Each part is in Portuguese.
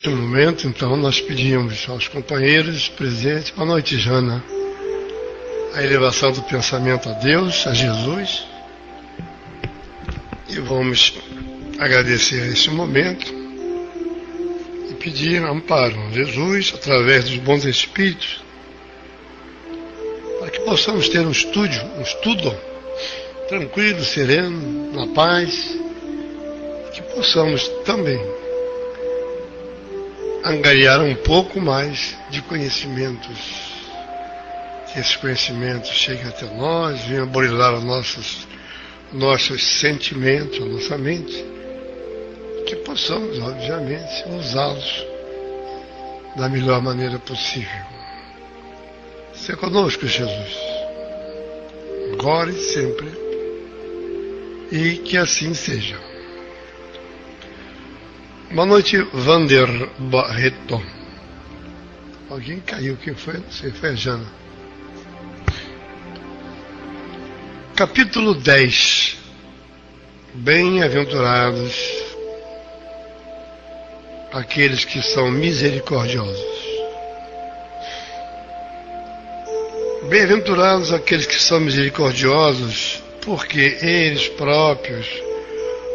Neste momento, então, nós pedimos aos companheiros presentes, boa noite, Jana, a elevação do pensamento a Deus, a Jesus, e vamos agradecer esse momento e pedir amparo a Jesus, através dos bons espíritos, para que possamos ter um estudo tranquilo, sereno, na paz, que possamos também angariar um pouco mais de conhecimentos, que esses conhecimentos cheguem até nós, venham burilar os nossos sentimentos, a nossa mente, que possamos, obviamente, usá-los da melhor maneira possível. Seja conosco, Jesus, agora e sempre, e que assim seja. Boa noite, Vander Barreto. Alguém caiu, quem foi? Não sei, foi a Jana. Capítulo 10. Bem-aventurados aqueles que são misericordiosos. Bem-aventurados aqueles que são misericordiosos, porque eles próprios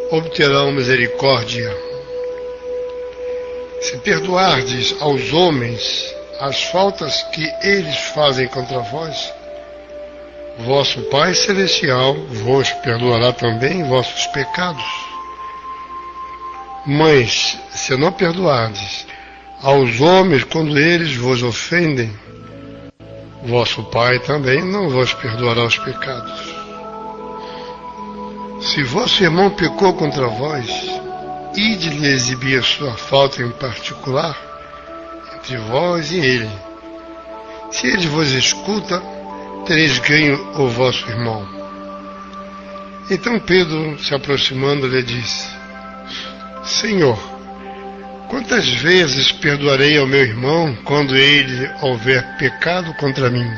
obterão misericórdia. Se perdoardes aos homens as faltas que eles fazem contra vós, vosso Pai Celestial vos perdoará também vossos pecados. Mas, se não perdoardes aos homens quando eles vos ofendem, vosso Pai também não vos perdoará os pecados. Se vosso irmão pecou contra vós, ide-lhe exibir a sua falta em particular entre vós e ele. Se ele vos escuta, tereis ganho o vosso irmão. Então Pedro, se aproximando, lhe disse: Senhor, quantas vezes perdoarei ao meu irmão quando ele houver pecado contra mim?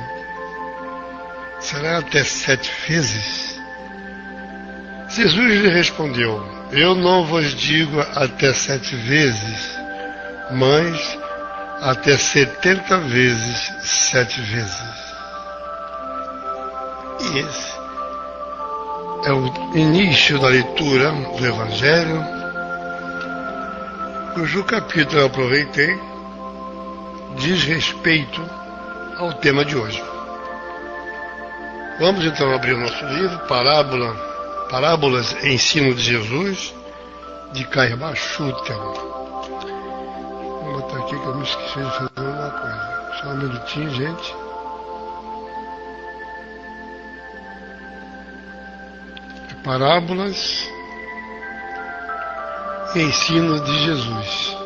Será até 7 vezes? Jesus lhe respondeu: Eu não vos digo até 7 vezes, mas até 70 vezes 7 vezes. E esse é o início da leitura do Evangelho, cujo capítulo eu aproveitei diz respeito ao tema de hoje. Vamos então abrir o nosso livro, Parábolas e Ensino de Jesus, de Caiba Schutel. Vou botar aqui que eu me esqueci de fazer uma coisa. Só um minutinho, gente. Parábolas e Ensino de Jesus.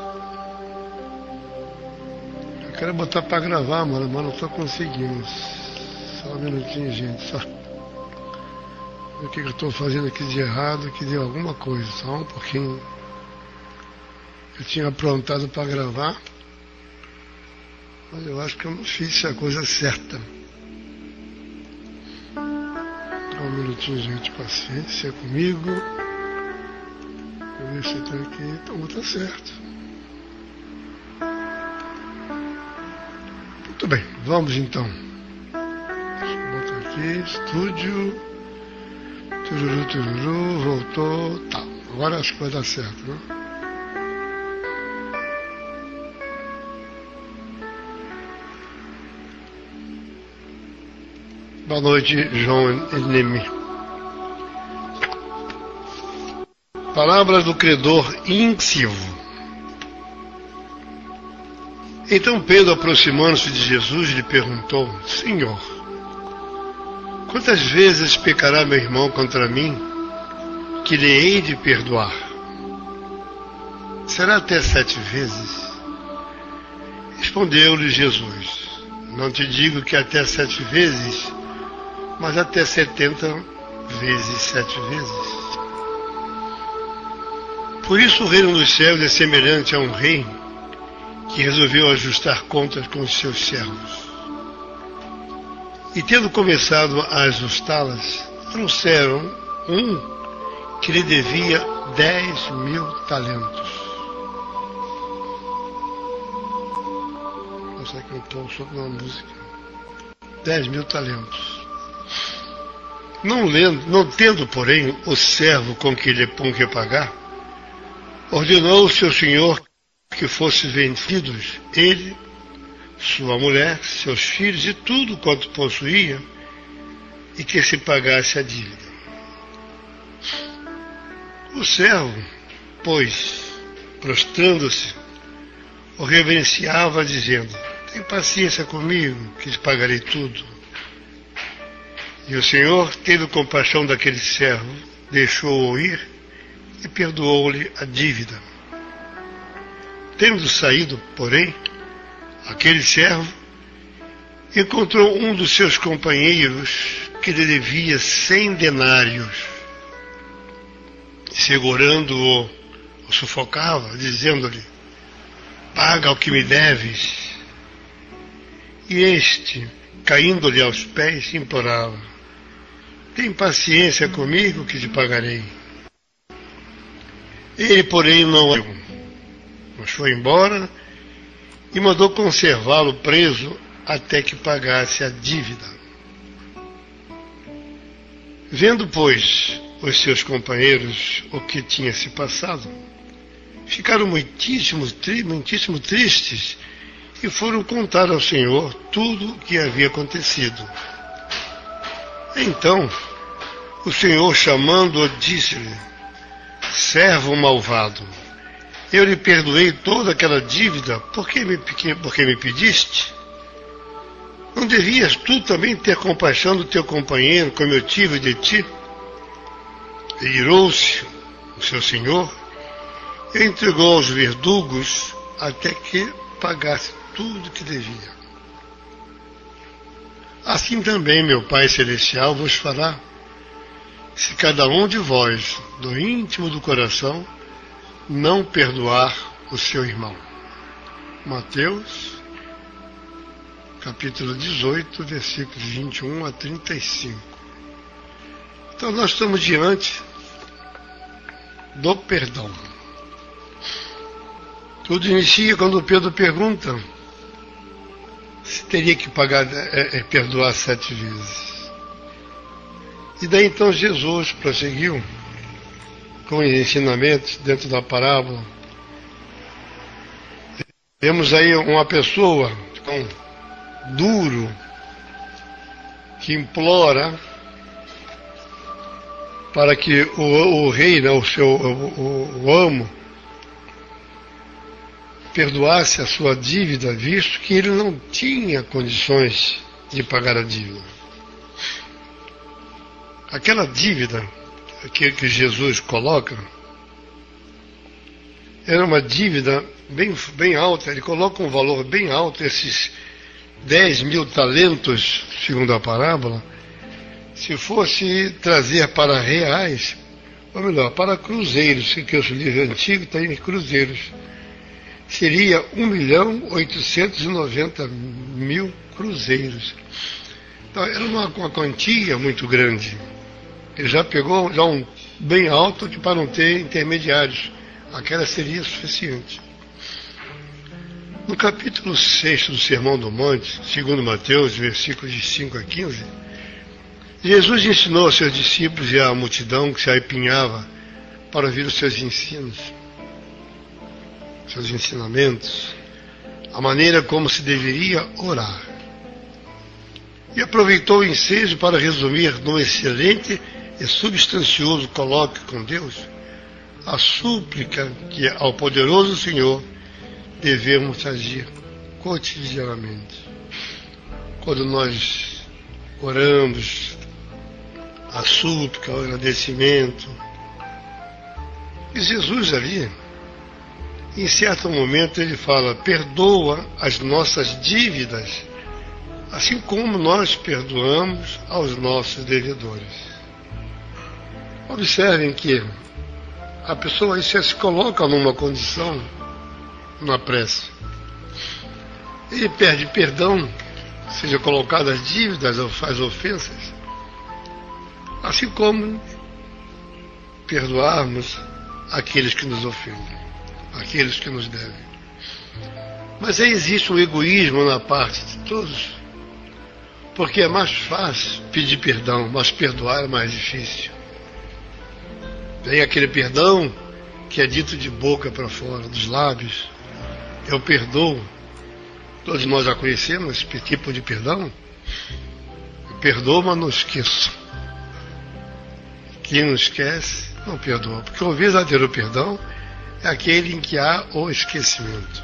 Eu quero botar para gravar, mas não estou conseguindo. Só um minutinho, gente. Só. O que eu estou fazendo aqui de errado, que deu alguma coisa, só um pouquinho. Eu tinha aprontado para gravar, mas eu acho que eu não fiz a coisa certa. Um minutinho, gente, paciência comigo. Vou ver se está aqui, então está certo. Muito bem, vamos então. Deixa eu botar aqui, estúdio. Tururu, voltou, tá. Agora acho que vai dar certo, né? Boa noite, João Enemi. Palavras do credor incivo. Então Pedro, aproximando-se de Jesus, lhe perguntou: Senhor, quantas vezes pecará meu irmão contra mim, que lhe hei de perdoar? Será até 7 vezes? Respondeu-lhe Jesus: Não te digo que até 7 vezes, mas até 70 vezes 7 vezes. Por isso o reino dos céus é semelhante a um rei que resolveu ajustar contas com os seus servos. E tendo começado a ajustá-las, trouxeram um que lhe devia 10.000 talentos. Será que eu estou sobre uma música? 10.000 talentos. Não tendo, porém, o servo com que pagar, ordenou o seu senhor que fossem vendidos ele, sua mulher, seus filhos e tudo quanto possuía, e que se pagasse a dívida. O servo, pois, prostrando-se, o reverenciava, dizendo: tem paciência comigo, que te pagarei tudo. E o Senhor, tendo compaixão daquele servo, deixou-o ir e perdoou-lhe a dívida. Tendo saído, porém, aquele servo encontrou um dos seus companheiros que lhe devia 100 denários. Segurando-o, o sufocava, dizendo-lhe: paga o que me deves. E este, caindo-lhe aos pés, implorava: tem paciência comigo que te pagarei. Ele, porém, não deu, mas foi embora e mandou conservá-lo preso até que pagasse a dívida. Vendo, pois, os seus companheiros o que tinha se passado, ficaram muitíssimo tristes e foram contar ao Senhor tudo o que havia acontecido. Então, o Senhor, chamando-o, disse-lhe: servo malvado, eu lhe perdoei toda aquela dívida, porque me pediste? Não devias tu também ter compaixão do teu companheiro, como eu tive de ti? E irou-se o seu senhor e entregou aos verdugos até que pagasse tudo que devia. Assim também meu Pai Celestial vos fará, se cada um de vós, do íntimo do coração, não perdoar o seu irmão. Mateus, capítulo 18, versículos 21 a 35. Então nós estamos diante do perdão. Tudo inicia quando Pedro pergunta se teria que perdoar 7 vezes. E daí então Jesus prosseguiu com os ensinamentos dentro da parábola. Temos aí uma pessoa duro que implora para que o rei, né, o amo, perdoasse a sua dívida, visto que ele não tinha condições de pagar a dívida. Aquela dívida que Jesus coloca era uma dívida bem alta. Ele coloca um valor bem alto. Esses 10.000 talentos, segundo a parábola, se fosse trazer para reais, ou melhor, para cruzeiros, que o livro antigo está em cruzeiros, seria 1.890.000 cruzeiros. Então era uma quantia muito grande. Ele já pegou um bem alto para não ter intermediários. Aquela seria suficiente. No capítulo 6 do Sermão do Monte, segundo Mateus, versículos de 5 a 15, Jesus ensinou aos seus discípulos e à multidão que se apinhava para ouvir os seus ensinos, seus ensinamentos, a maneira como se deveria orar. E aproveitou o ensejo para resumir num excelente e substancioso colóquio com Deus a súplica que ao poderoso Senhor devemos agir cotidianamente. Quando nós oramos, a súplica, o agradecimento. E Jesus ali, em certo momento, ele fala: perdoa as nossas dívidas, assim como nós perdoamos aos nossos devedores. Observem que a pessoa aí se coloca numa condição, na prece. Ele pede perdão, seja colocado as dívidas ou faz ofensas, assim como perdoarmos aqueles que nos ofendem, aqueles que nos devem. Mas aí existe um egoísmo na parte de todos, porque é mais fácil pedir perdão, mas perdoar é mais difícil. Tem aquele perdão que é dito de boca para fora, dos lábios. Eu perdoo. Todos nós já conhecemos esse tipo de perdão. Eu perdoo, mas não esqueço. Quem não esquece, não perdoa. Porque o verdadeiro perdão é aquele em que há o esquecimento.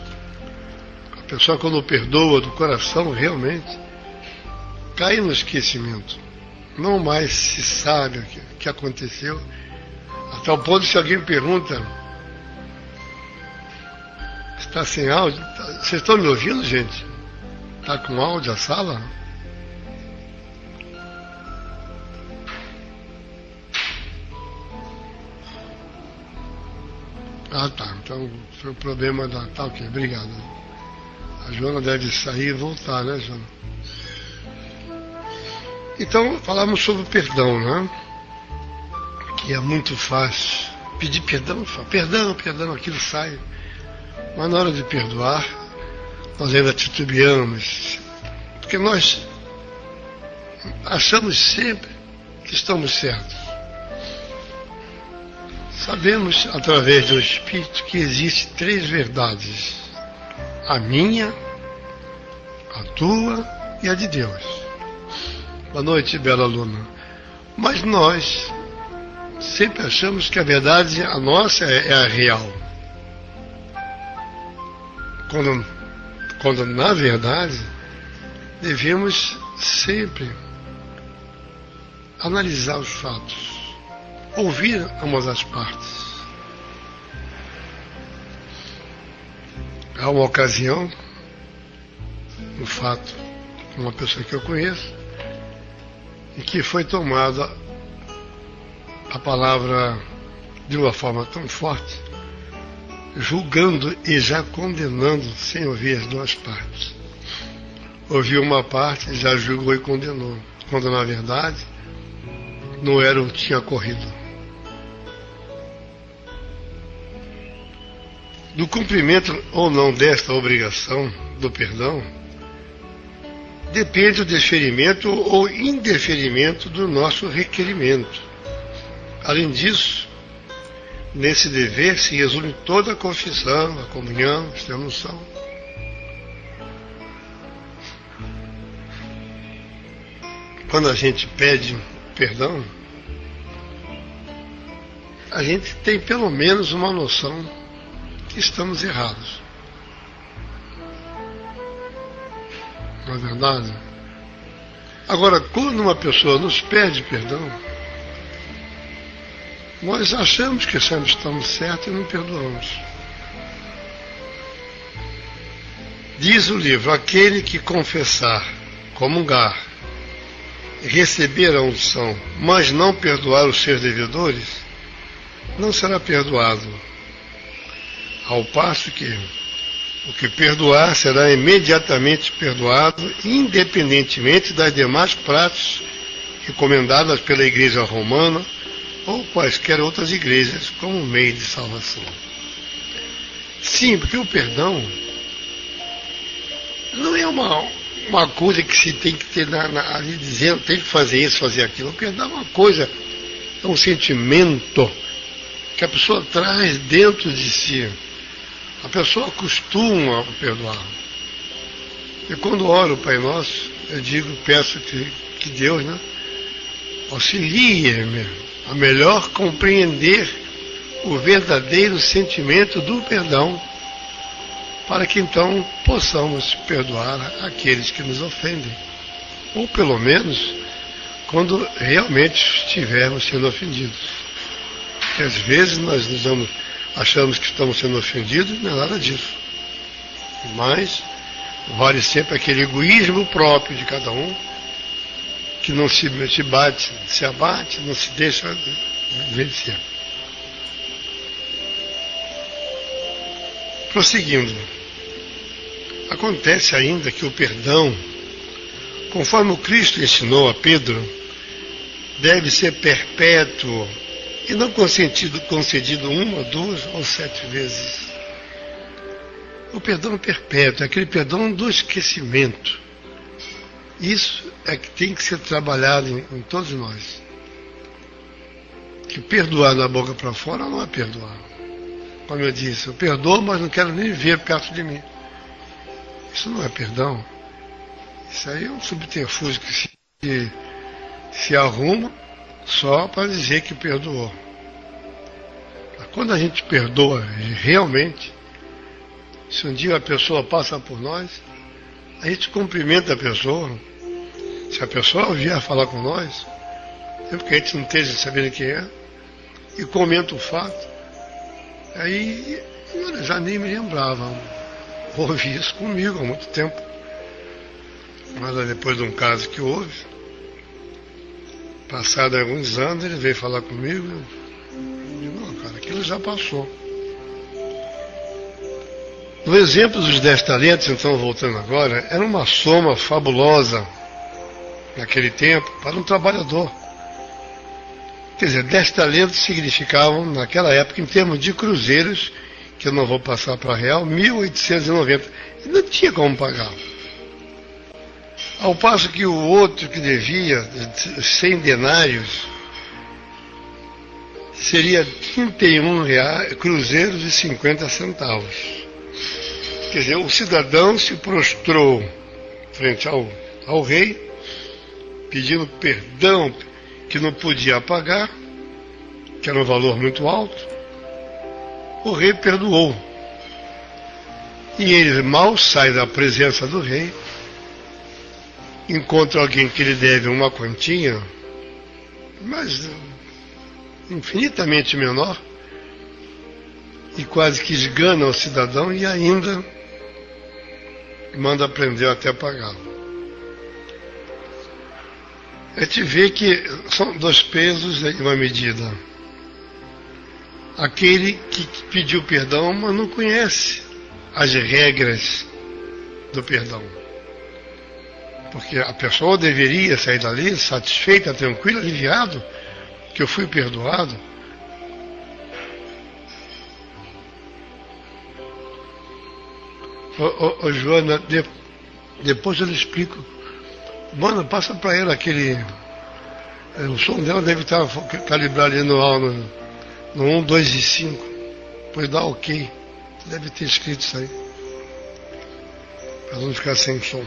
A pessoa, quando perdoa do coração, realmente cai no esquecimento. Não mais se sabe o que aconteceu. Até o ponto, se alguém pergunta, está sem áudio? Vocês estão me ouvindo, gente? Está com áudio a sala? Ah, tá. Então foi o problema da... Tá, ok. Obrigado. A Joana deve sair e voltar, né, Joana? Então, falamos sobre o perdão, né? Que é muito fácil. Pedir perdão, perdão, aquilo sai. Mas na hora de perdoar, nós ainda titubeamos. Porque nós achamos sempre que estamos certos. Sabemos, através do Espírito, que existem 3 verdades. A minha, a tua e a de Deus. Boa noite, bela aluna. Mas nós sempre achamos que a verdade, a nossa, é a real. Quando na verdade, devemos sempre analisar os fatos. Ouvir ambas as partes. Há uma ocasião, um fato, uma pessoa que eu conheço, em que foi tomada a palavra de uma forma tão forte, julgando e já condenando, sem ouvir as 2 partes. Ouviu uma parte, já julgou e condenou, quando na verdade não era o que tinha ocorrido. Do cumprimento ou não desta obrigação do perdão, depende o deferimento ou indeferimento do nosso requerimento. Além disso, nesse dever se resume toda a confissão, a comunhão, a extrema-unção. Quando a gente pede perdão, a gente tem pelo menos uma noção que estamos errados. Não é verdade? Agora, quando uma pessoa nos pede perdão, nós achamos que sempre estamos certos e não perdoamos. Diz o livro, aquele que confessar, comungar, receber a unção, mas não perdoar os seus devedores, não será perdoado. Ao passo que o que perdoar será imediatamente perdoado, independentemente das demais práticas recomendadas pela Igreja Romana ou quaisquer outras igrejas como meio de salvação. Sim, porque o perdão não é uma coisa que se tem que ter ali dizendo, tem que fazer isso, fazer aquilo. O perdão é uma coisa, é um sentimento que a pessoa traz dentro de si. A pessoa costuma perdoar. E quando oro o Pai Nosso, eu digo, peço que Deus, né, auxilie-me a melhor compreender o verdadeiro sentimento do perdão, para que então possamos perdoar aqueles que nos ofendem. Ou pelo menos, quando realmente estivermos sendo ofendidos. Porque às vezes nós achamos que estamos sendo ofendidos e não é nada disso. Mas vale sempre aquele egoísmo próprio de cada um, que não se abate, não se deixa vencer. Prosseguindo, acontece ainda que o perdão, conforme o Cristo ensinou a Pedro, deve ser perpétuo e não concedido 1, 2 ou 7 vezes. O perdão perpétuo, é aquele perdão do esquecimento. Isso é que tem que ser trabalhado em todos nós. Que perdoar da boca para fora não é perdoar. Como eu disse, eu perdoo, mas não quero nem ver perto de mim. Isso não é perdão. Isso aí é um subterfúgio que se arruma só para dizer que perdoou. Quando a gente perdoa realmente, se um dia a pessoa passa por nós, a gente cumprimenta a pessoa. Se a pessoa vier falar com nós, mesmo que a gente não esteja sabendo quem é, e comenta o fato, aí eu já nem me lembrava. Houve isso comigo há muito tempo. Mas depois de um caso que houve, passado alguns anos, ele veio falar comigo. Eu digo, não, cara, aquilo já passou. No exemplo dos 10 talentos, então, voltando agora, era uma soma fabulosa naquele tempo para um trabalhador. Quer dizer, 10 talentos significavam, naquela época, em termos de cruzeiros, que eu não vou passar para real, 1.890. E não tinha como pagar. Ao passo que o outro que devia 100 denários seria 31 cruzeiros e 50 centavos. Quer dizer, o cidadão se prostrou frente ao rei, pedindo perdão que não podia pagar, que era um valor muito alto. O rei perdoou. E ele mal sai da presença do rei, encontra alguém que lhe deve uma quantia, mas infinitamente menor, e quase que esgana o cidadão e ainda manda prender até pagá-lo. A gente vê que são 2 pesos em uma medida. Aquele que pediu perdão, mas não conhece as regras do perdão. Porque a pessoa deveria sair dali satisfeita, tranquila, aliviado, que eu fui perdoado. Joana, depois eu lhe explico. Mano, passa para ela aquele... O som dela deve estar calibrado ali no 1, 2 e 5. Depois dá ok. Deve ter escrito isso aí. Para não ficar sem som.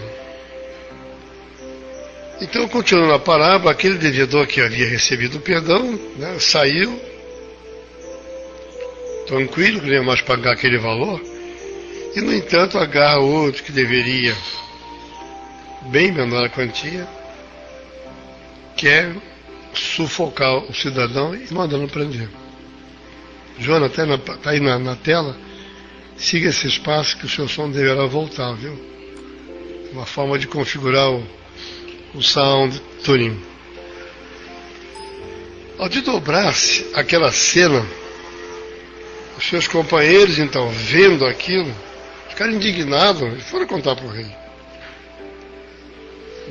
Então, continuando a parábola, aquele devedor que havia recebido o perdão, né, saiu, tranquilo, que não ia mais pagar aquele valor, e, no entanto, agarra outro que deveria, bem menor a quantia, quer sufocar o cidadão e mandando prender. Joana, está aí na tela, siga esse espaço que o seu som deverá voltar, viu? Uma forma de configurar o sound tuning. Ao desdobrar-se aquela cena, os seus companheiros, então, vendo aquilo, ficaram indignados e foram contar para o rei.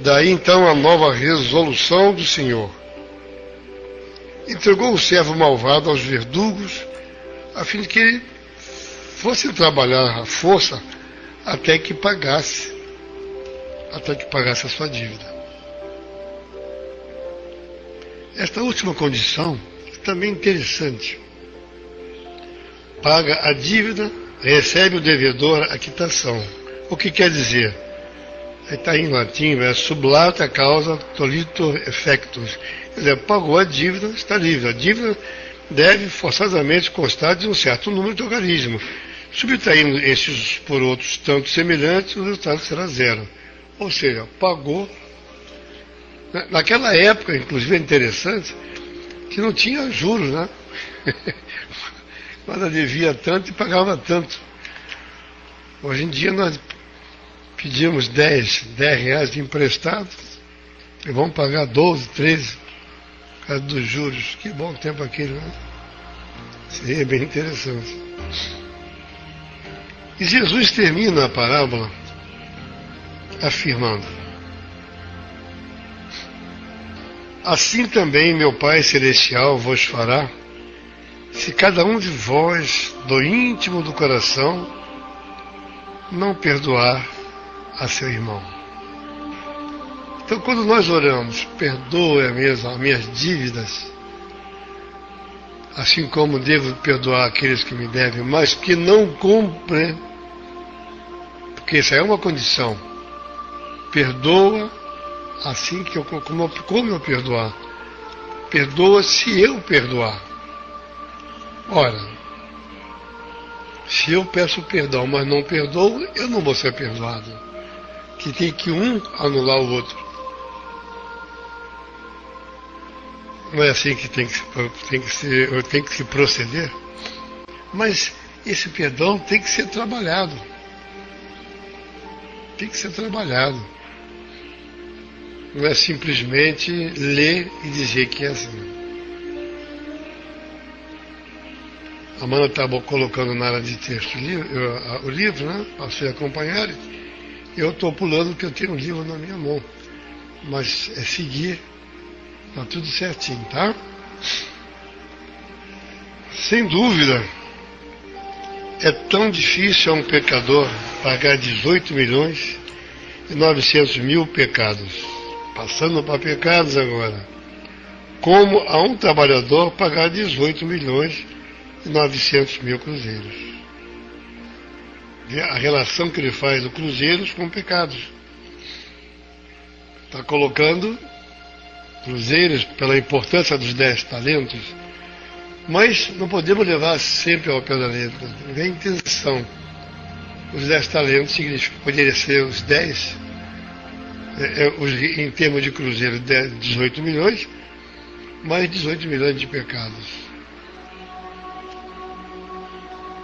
Daí, então, a nova resolução do Senhor. Entregou o servo malvado aos verdugos, a fim de que ele fosse trabalhar à força até que pagasse a sua dívida. Esta última condição é também interessante. Paga a dívida, recebe o devedor a quitação. O que quer dizer? Está em latim, é sublata causa tolitor effectus. Quer dizer, pagou a dívida, está livre. A dívida deve forçosamente constar de um certo número de organismos. Subtraindo esses por outros tanto semelhantes, o resultado será 0. Ou seja, pagou. Naquela época, inclusive, é interessante que não tinha juros, né? Quando devia tanto e pagava tanto. Hoje em dia nós pedimos 10 reais de emprestado e vamos pagar 12, 13 por causa dos juros. Que bom tempo aquele, né? Seria bem interessante. E Jesus termina a parábola afirmando: assim também meu Pai Celestial vos fará, se cada um de vós, do íntimo do coração, não perdoar a seu irmão. Então, quando nós oramos, perdoa mesmo as minhas dívidas, assim como devo perdoar aqueles que me devem, mas que não cumprem, porque isso é uma condição. Perdoa assim que como eu perdoar? Perdoa se eu perdoar. Ora, se eu peço perdão, mas não perdoo, eu não vou ser perdoado. Que tem que um anular o outro. Não é assim que tem que se proceder? Mas esse perdão tem que ser trabalhado. Tem que ser trabalhado. Não é simplesmente ler e dizer que é assim. A Amanda estava colocando na área de texto o livro, né? Para vocês acompanharem. Eu estou pulando porque eu tenho um livro na minha mão. Mas é seguir. Está tudo certinho, tá? Sem dúvida, é tão difícil a um pecador pagar 18 milhões e 900 mil pecados. Passando para pecados agora. Como a um trabalhador pagar 18 milhões e 900 mil cruzeiros. A relação que ele faz do cruzeiros com pecados. Está colocando cruzeiros pela importância dos 10 talentos, mas não podemos levar sempre ao pé da letra. Vem a intenção. Os 10 talentos significa que poderia ser os 10, em termos de cruzeiro, 18 milhões, mais 18 milhões de pecados.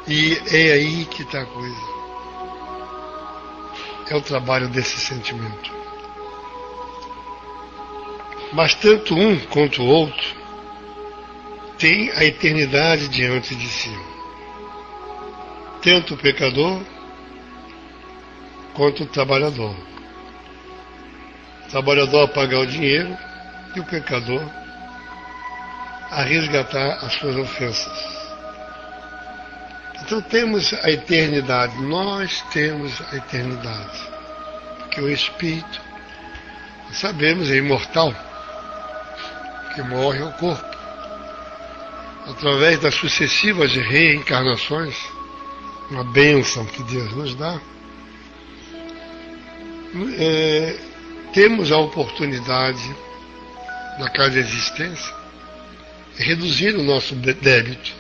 E é aí que está a coisa. É o trabalho desse sentimento. Mas tanto um quanto o outro tem a eternidade diante de si. Tanto o pecador quanto o trabalhador. O trabalhador a pagar o dinheiro e o pecador a resgatar as suas ofensas. Então temos a eternidade, nós temos a eternidade. Porque o Espírito, sabemos, é imortal. Que morre o corpo. Através das sucessivas reencarnações, uma bênção que Deus nos dá, temos a oportunidade, na cada existência, de reduzir o nosso débito.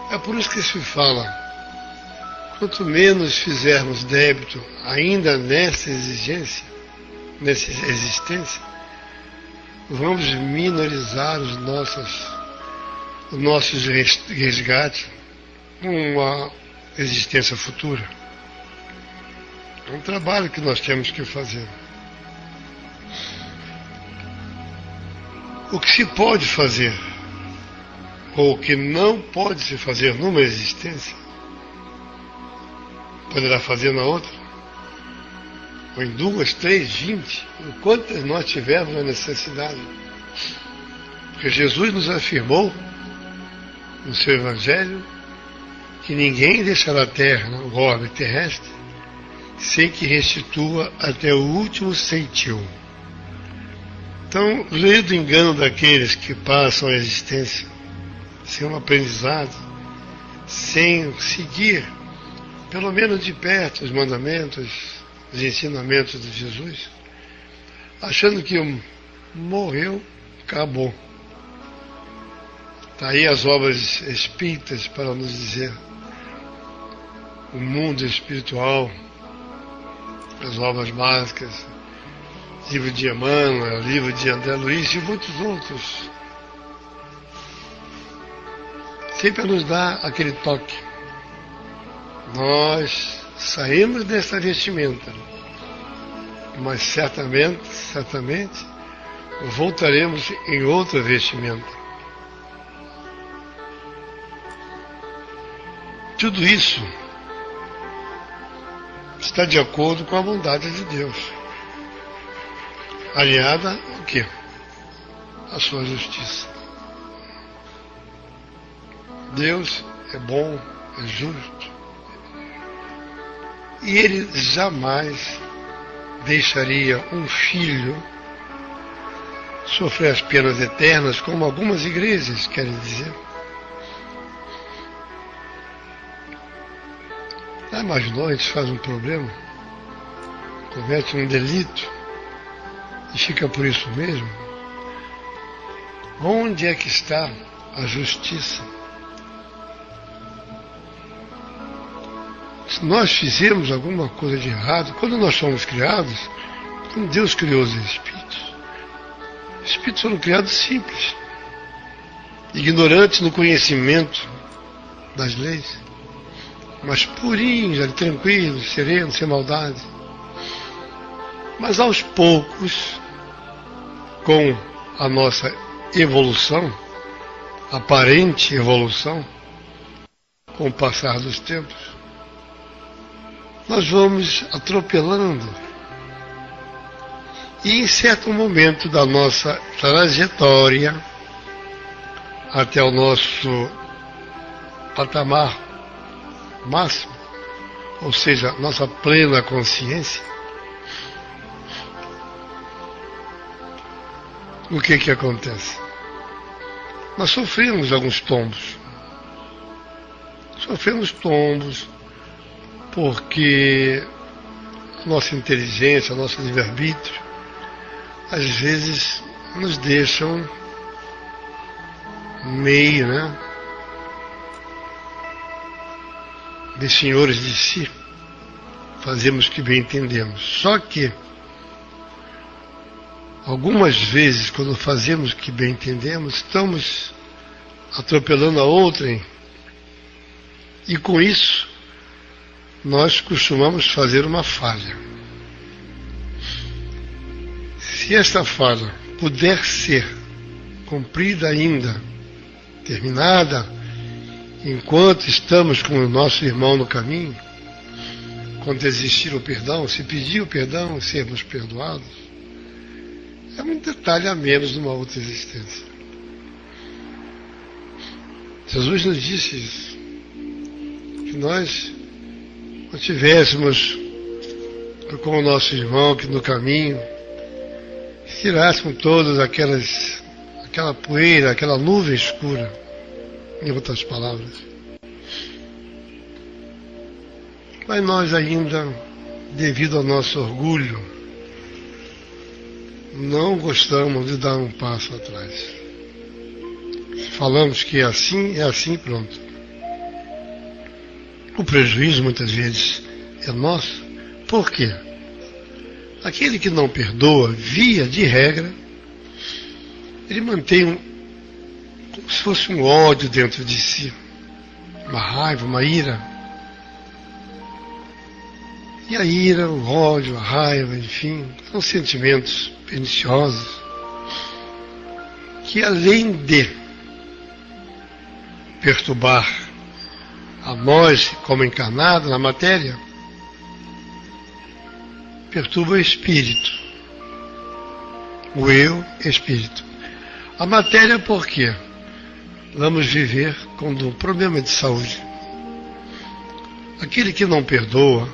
É por isso que se fala, quanto menos fizermos débito ainda nessa existência, vamos minorizar os nossos resgates com a existência futura. É um trabalho que nós temos que fazer. O que se pode fazer, ou o que não pode se fazer numa existência, poderá fazer na outra, ou em 2, 3, 20, quantas nós tivermos a necessidade. Porque Jesus nos afirmou, no seu Evangelho, que ninguém deixará a terra, o orbe terrestre, sem que restitua até o último centil. Então, lê do engano daqueles que passam a existência sem um aprendizado, sem seguir, pelo menos de perto, os mandamentos, os ensinamentos de Jesus, achando que morreu, acabou. Está aí as obras espíritas para nos dizer o mundo espiritual, as obras básicas, livro de Emmanuel, livro de André Luiz e muitos outros. Sempre nos dá aquele toque. Nós saímos dessa vestimenta, mas certamente, voltaremos em outra vestimenta. Tudo isso está de acordo com a bondade de Deus, aliada ao quê? A sua justiça. Deus é bom, é justo. E ele jamais deixaria um filho sofrer as penas eternas, como algumas igrejas querem dizer. Já imaginou, a gente faz um problema, comete um delito e fica por isso mesmo? Onde é que está a justiça? Se nós fizemos alguma coisa de errado, quando nós somos criados, como Deus criou os espíritos. Os espíritos foram criados simples, ignorantes no conhecimento das leis, mas purinhos, ali, tranquilos, serenos, sem maldade. Mas aos poucos, com a nossa evolução, aparente evolução, com o passar dos tempos, nós vamos atropelando. E em certo momento da nossa trajetória, até o nosso patamar máximo, ou seja, nossa plena consciência, o que acontece? Nós sofremos alguns tombos. Sofremos tombos porque nossa inteligência, nosso livre-arbítrio, às vezes nos deixam meio, de senhores de si. Fazemos o que bem entendemos. Só que, algumas vezes, quando fazemos o que bem entendemos, estamos atropelando a outrem. E com isso, nós costumamos fazer uma falha. Se esta falha puder ser cumprida ainda, terminada, enquanto estamos com o nosso irmão no caminho, quando existir o perdão, se pedir o perdão, sermos perdoados, é um detalhe a menos numa outra existência. Jesus nos disse isso, que nós não tivéssemos com o nosso irmão que no caminho tirássemos todas aquela poeira, aquela nuvem escura, em outras palavras. Mas nós ainda, devido ao nosso orgulho, não gostamos de dar um passo atrás. Falamos que é assim, pronto. O prejuízo, muitas vezes, é nosso. Por quê? Aquele que não perdoa, via de regra, ele mantém como se fosse um ódio dentro de si, uma raiva, uma ira. E a ira, o ódio, a raiva, enfim, são sentimentos perniciosos que, além de perturbar a nós como encarnados na matéria, perturba o espírito, o eu espírito. A matéria por quê? Vamos viver com um problema de saúde. Aquele que não perdoa,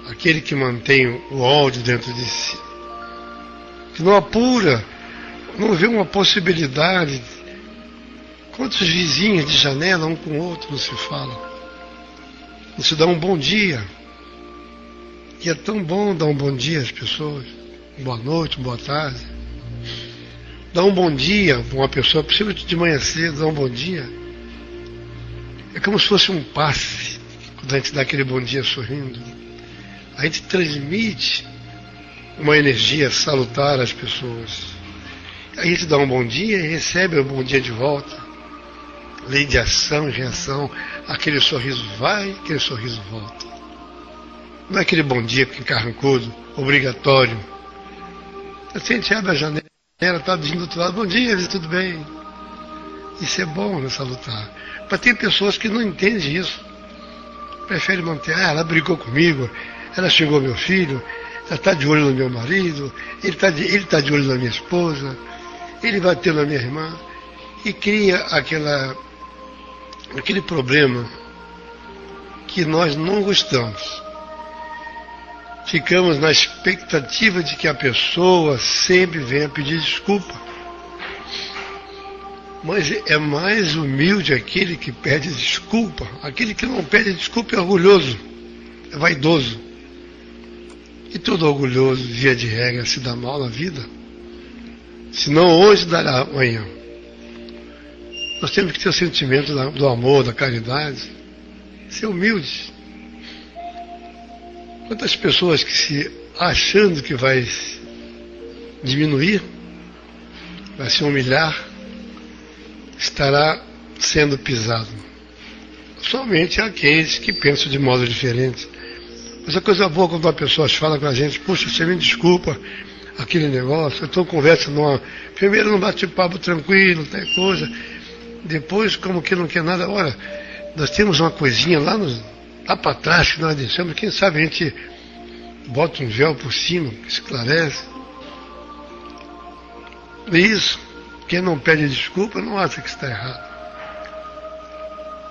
aquele que mantém o ódio dentro de si, que não apura, não vê uma possibilidade. Quantos vizinhos de janela, um com o outro, não se falam? Não se dá um bom dia. E é tão bom dar um bom dia às pessoas. Boa noite, boa tarde. Dar um bom dia para uma pessoa, principalmente de manhã cedo, dar um bom dia. É como se fosse um passe, quando a gente dá aquele bom dia sorrindo. A gente transmite uma energia salutar às pessoas. A gente dá um bom dia e recebe um bom dia de volta. Lei de ação e reação. Aquele sorriso vai, aquele sorriso volta. Não é aquele bom dia carrancudo, obrigatório. Assim a gente abre a janela, está vindo do outro lado, bom dia, tudo bem. Isso é bom, né, salutar. Mas tem pessoas que não entendem isso. Preferem manter, ela brigou comigo, ela xingou meu filho, ela está de olho no meu marido, ele está de olho na minha esposa, ele bateu na minha irmã, e cria aquele problema que nós não gostamos. ficamos na expectativa de que a pessoa sempre venha pedir desculpa. Mas é mais humilde aquele que pede desculpa. Aquele que não pede desculpa é orgulhoso, é vaidoso. E todo orgulhoso, via de regra, se dá mal na vida. Se não hoje, dará amanhã. Nós temos que ter o sentimento do amor, da caridade, ser humildes. Quantas pessoas que se achando que vai diminuir, vai se humilhar, estará sendo pisado. Somente aqueles que pensam de modo diferente. Mas a coisa boa quando as pessoas falam com a gente, puxa, você me desculpa aquele negócio, então conversa numa. Primeiro não bate papo tranquilo, tem coisa. Depois, como que não quer nada, olha, nós temos uma coisinha lá para trás que nós deixamos, quem sabe a gente bota um véu por cima, que esclarece. Isso, quem não pede desculpa não acha que está errado.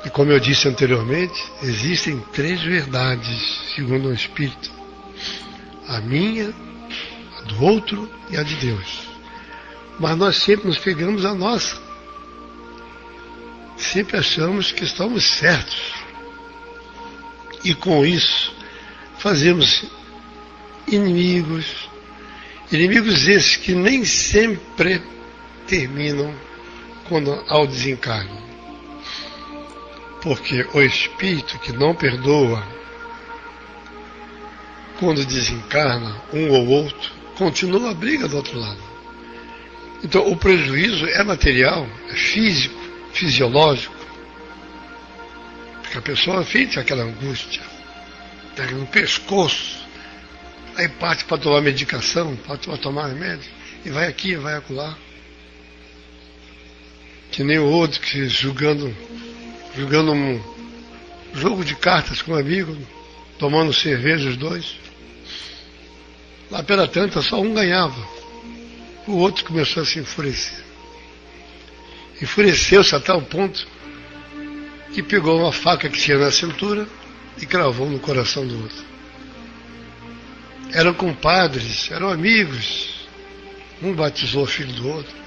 E como eu disse anteriormente, existem 3 verdades, segundo o Espírito. A minha, a do outro e a de Deus. Mas nós sempre nos pegamos a nossa. Sempre achamos que estamos certos. E com isso, fazemos inimigos. Inimigos esses que nem sempre terminam quando há o desencarne. Porque o espírito que não perdoa, quando desencarna um ou outro, continua a briga do outro lado. Então o prejuízo é material, é físico, fisiológico. Porque a pessoa sente aquela angústia, pega no pescoço, aí parte para tomar medicação, parte para tomar remédio, e vai aqui, vai acolá. Que nem o outro que jogando um jogo de cartas com um amigo, tomando cerveja os dois. Lá pela tanta só um ganhava. O outro começou a se enfurecer. Enfureceu-se até o ponto que pegou uma faca que tinha na cintura e cravou no coração do outro. Eram compadres, eram amigos. Um batizou o filho do outro.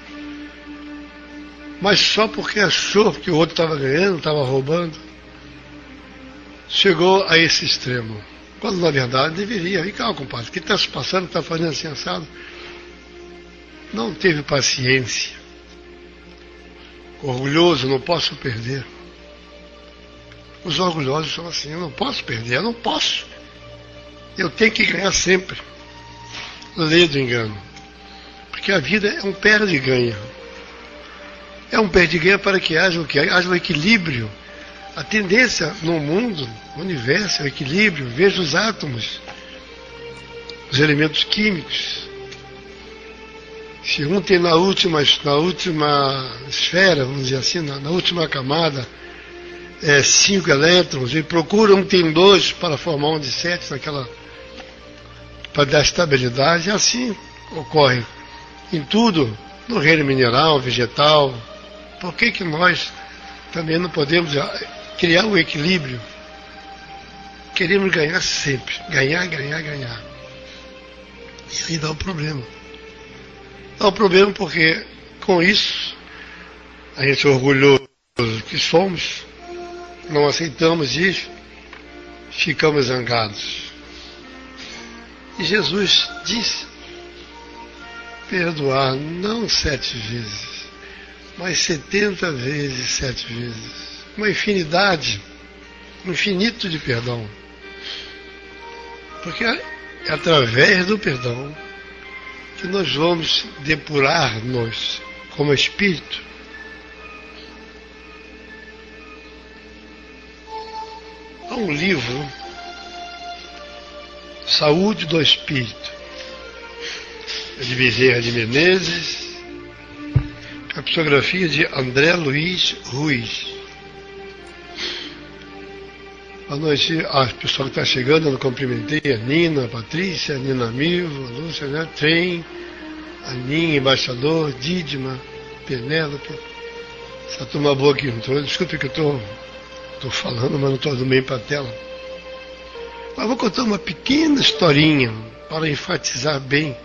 Mas só porque achou que o outro estava ganhando, estava roubando, chegou a esse extremo. Quando na verdade deveria. Vem cá, compadre, o que está se passando, está fazendo assim assado? Não teve paciência. Orgulhoso, não posso perder. Os orgulhosos são assim, eu não posso perder, eu não posso. Eu tenho que ganhar sempre. Lê do engano. Porque a vida é um perde-ganha. É um perde-ganha para que haja o quê? Haja um equilíbrio. A tendência no mundo, no universo, é o equilíbrio. Veja os átomos, os elementos químicos. Se um tem na última esfera, vamos dizer assim, na última camada, 5 elétrons, e procura um tem 2 para formar um de 7 para dar estabilidade, e assim ocorre em tudo, no reino mineral, vegetal. Por que nós também não podemos criar um equilíbrio? Queremos ganhar sempre, ganhar. E aí dá um problema. Dá um problema porque com isso, a gente é orgulhoso que somos, não aceitamos isso, ficamos zangados. E Jesus disse, perdoar não 7 vezes, mas 70 vezes 7 vezes. Uma infinidade, infinito de perdão. Porque é através do perdão que nós vamos depurar-nos como espírito. Há um livro, Saúde do Espírito, de Bezerra de Menezes, a psicografia de André Luiz Ruiz. Boa noite, a pessoa que está chegando, eu não cumprimentei, a Nina, a Patrícia, a Nina Milvo, a Lúcia, né? Trem, a Ninha, embaixador, Dídima, Penélope. Essa turma boa aqui, desculpe que eu estou falando, mas não estou do meio para a tela. Mas vou contar uma pequena historinha para enfatizar bem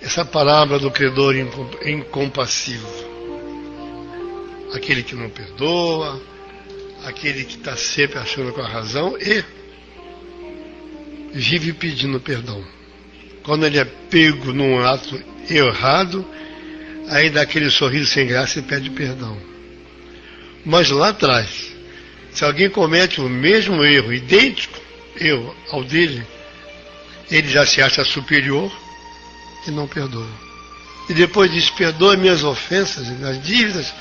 essa palavra do credor incompassivo. Aquele que não perdoa, aquele que está sempre achando com a razão e vive pedindo perdão. Quando ele é pego num ato errado, aí dá aquele sorriso sem graça e pede perdão. Mas lá atrás, se alguém comete o mesmo erro, idêntico erro ao dele, ele já se acha superior e não perdoa. E depois diz, perdoa minhas ofensas e minhas dívidas,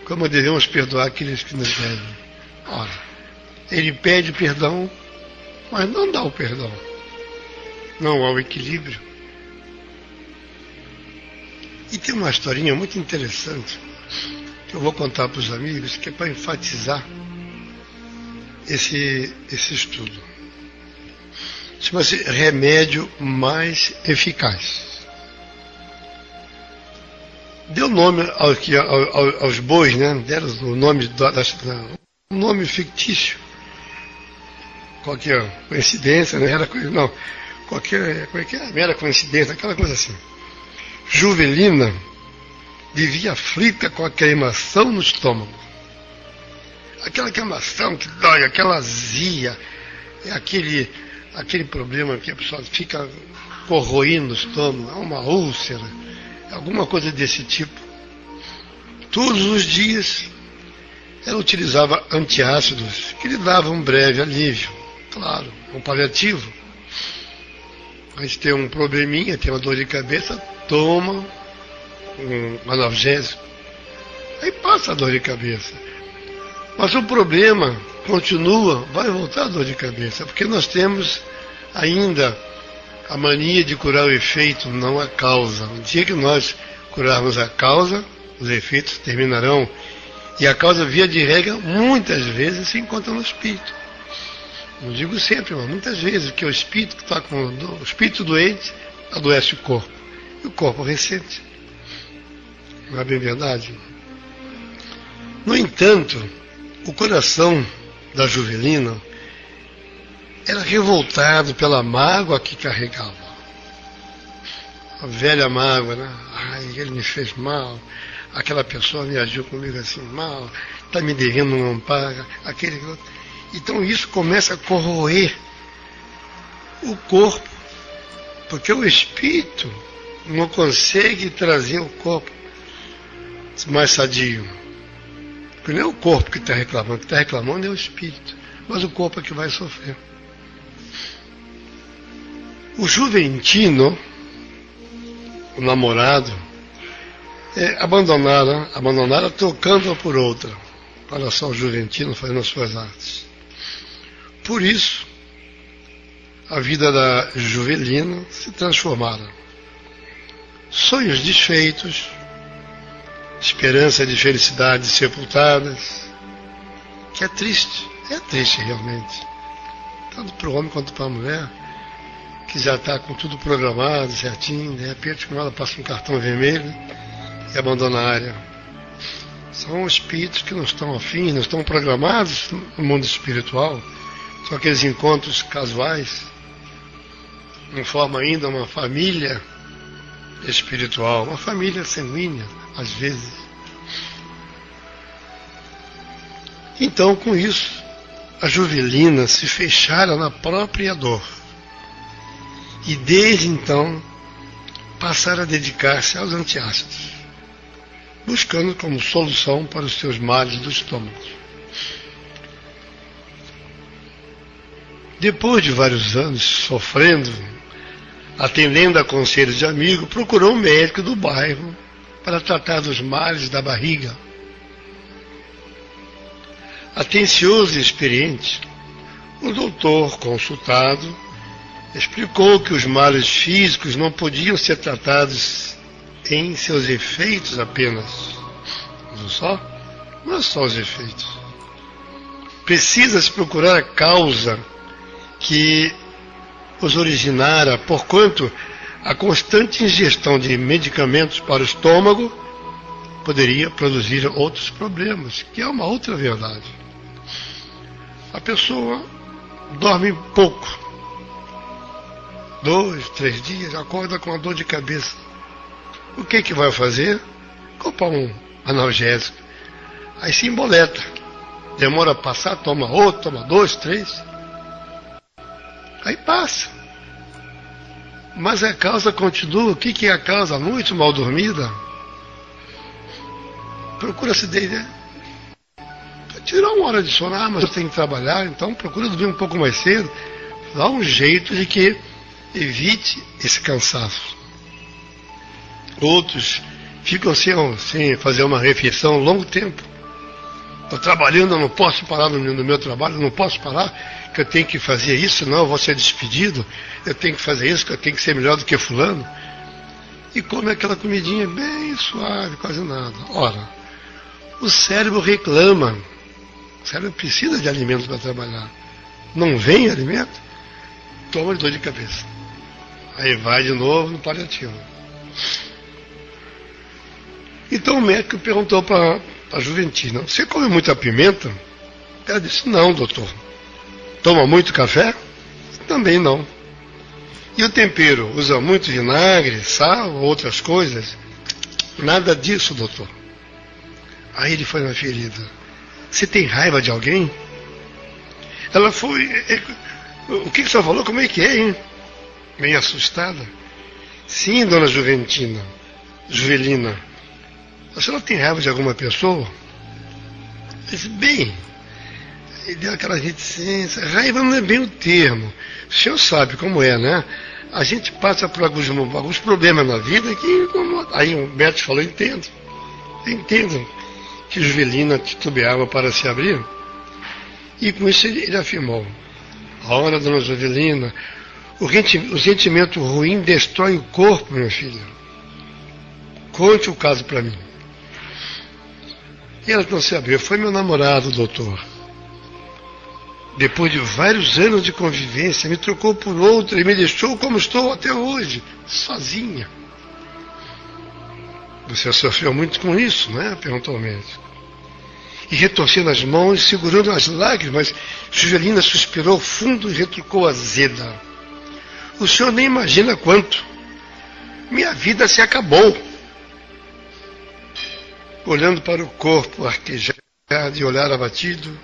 como devemos perdoar aqueles que nos devem. Ora, ele pede perdão, mas não dá o perdão. Não há o equilíbrio. E tem uma historinha muito interessante que eu vou contar para os amigos, que é para enfatizar esse estudo. Chama-se remédio mais eficaz. Deu nome aos bois, né? Deram o nome um nome fictício. Qualquer coincidência, né? Não, qualquer mera coincidência, aquela coisa assim. Juvelina vivia aflita com a queimação no estômago. Aquela queimação que dói, aquela azia, aquele problema que a pessoa fica corroindo o estômago, é uma úlcera, alguma coisa desse tipo. Todos os dias ela utilizava antiácidos que lhe davam um breve alívio, claro, um paliativo. Mas tem um probleminha, tem uma dor de cabeça, toma um analgésico, aí passa a dor de cabeça. Mas o problema continua, vai voltar a dor de cabeça, porque nós temos ainda a mania de curar o efeito, não a causa. No dia que nós curarmos a causa, os efeitos terminarão. E a causa, via de regra, muitas vezes se encontra no espírito. Não digo sempre, mas muitas vezes, porque o espírito que está com o espírito doente adoece o corpo. E o corpo ressente. Não é bem verdade? No entanto, o coração da Juvelina era revoltado pela mágoa que carregava. A velha mágoa, né? Ai, ele me fez mal, aquela pessoa me agiu comigo assim mal, está me devendo, não paga, aquele... Então isso começa a corroer o corpo, porque o espírito não consegue trazer o corpo mais sadio. Porque não é o corpo que está reclamando é o espírito, mas o corpo é que vai sofrer. O juventino, o namorado, abandonaram trocando-a por outra. Olha só o juventino fazendo as suas artes. Por isso, a vida da Juvelina se transformara. Sonhos desfeitos, esperança de felicidades sepultadas, que é triste realmente, tanto para o homem quanto para a mulher, que já está com tudo programado, certinho, de repente ela passa um cartão vermelho e abandona a área. São espíritos que não estão afins, não estão programados no mundo espiritual, são aqueles encontros casuais, não formam ainda uma família espiritual, uma família sanguínea, às vezes. Então, com isso, a Juvelina se fechara na própria dor. E desde então, passara a dedicar-se aos antiácidos, buscando como solução para os seus males do estômago. Depois de vários anos sofrendo, atendendo a conselhos de amigo, procurou um médico do bairro para tratar dos males da barriga. Atencioso e experiente, o doutor, consultado, explicou que os males físicos não podiam ser tratados em seus efeitos apenas. Viu só? Não é só os efeitos. Precisa-se procurar a causa que os originara, porquanto a constante ingestão de medicamentos para o estômago poderia produzir outros problemas, que é uma outra verdade. A pessoa dorme pouco. 2, 3 dias, acorda com uma dor de cabeça. O que vai fazer? Comprar um analgésico. Aí se emboleta. Demora a passar, toma outro, toma 2, 3. Aí passa. Mas a causa continua. O que é a causa? A noite mal dormida. Procura se deitar. Tirar 1 hora de sono. Ah, mas eu tenho que trabalhar, então procura dormir um pouco mais cedo. Dá um jeito de que evite esse cansaço. Outros ficam sem fazer uma refeição um longo tempo. Estou trabalhando, eu não posso parar no meu trabalho, eu não posso parar, que eu tenho que fazer isso, senão eu vou ser despedido, eu tenho que fazer isso, que eu tenho que ser melhor do que fulano. E come aquela comidinha bem suave, quase nada. Ora, o cérebro reclama. O cérebro precisa de alimentos para trabalhar. Não vem alimento, toma dor de cabeça. Aí vai de novo no paliativo. Então o médico perguntou para a Juventina: você come muita pimenta? Ela disse: não, doutor. Toma muito café? Também não. E o tempero? Usa muito vinagre, sal, outras coisas? Nada disso, doutor. Aí ele foi na ferida. Você tem raiva de alguém? Ela foi... O que você falou? Como é que é, hein? Bem assustada. Sim, dona Juventina. Juvelina. A senhora tem raiva de alguma pessoa? Eu disse: bem... Ele deu aquela reticência. Raiva não é bem o termo. O senhor sabe como é, né? A gente passa por alguns problemas na vida que... Aí o médico falou: entendo. Que Juvelina titubeava para se abrir. E com isso ele afirmou: ora, dona Juvelina, o sentimento ruim destrói o corpo, minha filha. Conte o caso para mim. E ela não se abriu. Foi meu namorado, doutor. Depois de vários anos de convivência, me trocou por outra e me deixou como estou até hoje, sozinha. Você sofreu muito com isso, não é? Perguntou o médico. E retorcendo as mãos, segurando as lágrimas, Juvelina suspirou fundo e retrucou azeda: o senhor nem imagina quanto. Minha vida se acabou. Olhando para o corpo arquejado e olhar abatido,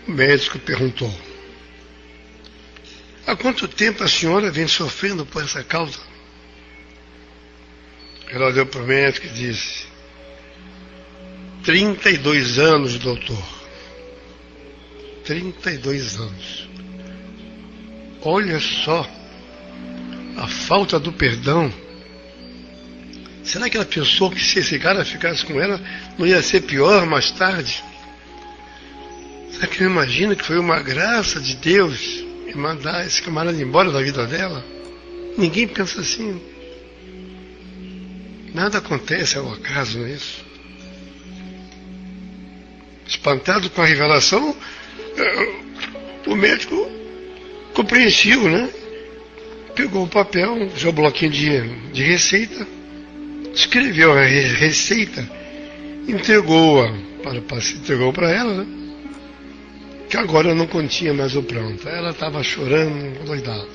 o médico perguntou: há quanto tempo a senhora vem sofrendo por essa causa? Ela olhou para o médico e disse: 32 anos, doutor. 32 anos. Olha só a falta do perdão. Será que ela pensou que se esse cara ficasse com ela, não ia ser pior mais tarde? Será que não imagina que foi uma graça de Deus em mandar esse camarada embora da vida dela? Ninguém pensa assim. Nada acontece ao acaso, não é isso? Espantado com a revelação, o médico compreensível, né? Pegou o papel, usou o bloquinho de receita, escreveu a receita, entregou para ela, né? Que agora não continha mais o pronto. Ela estava chorando, doidada.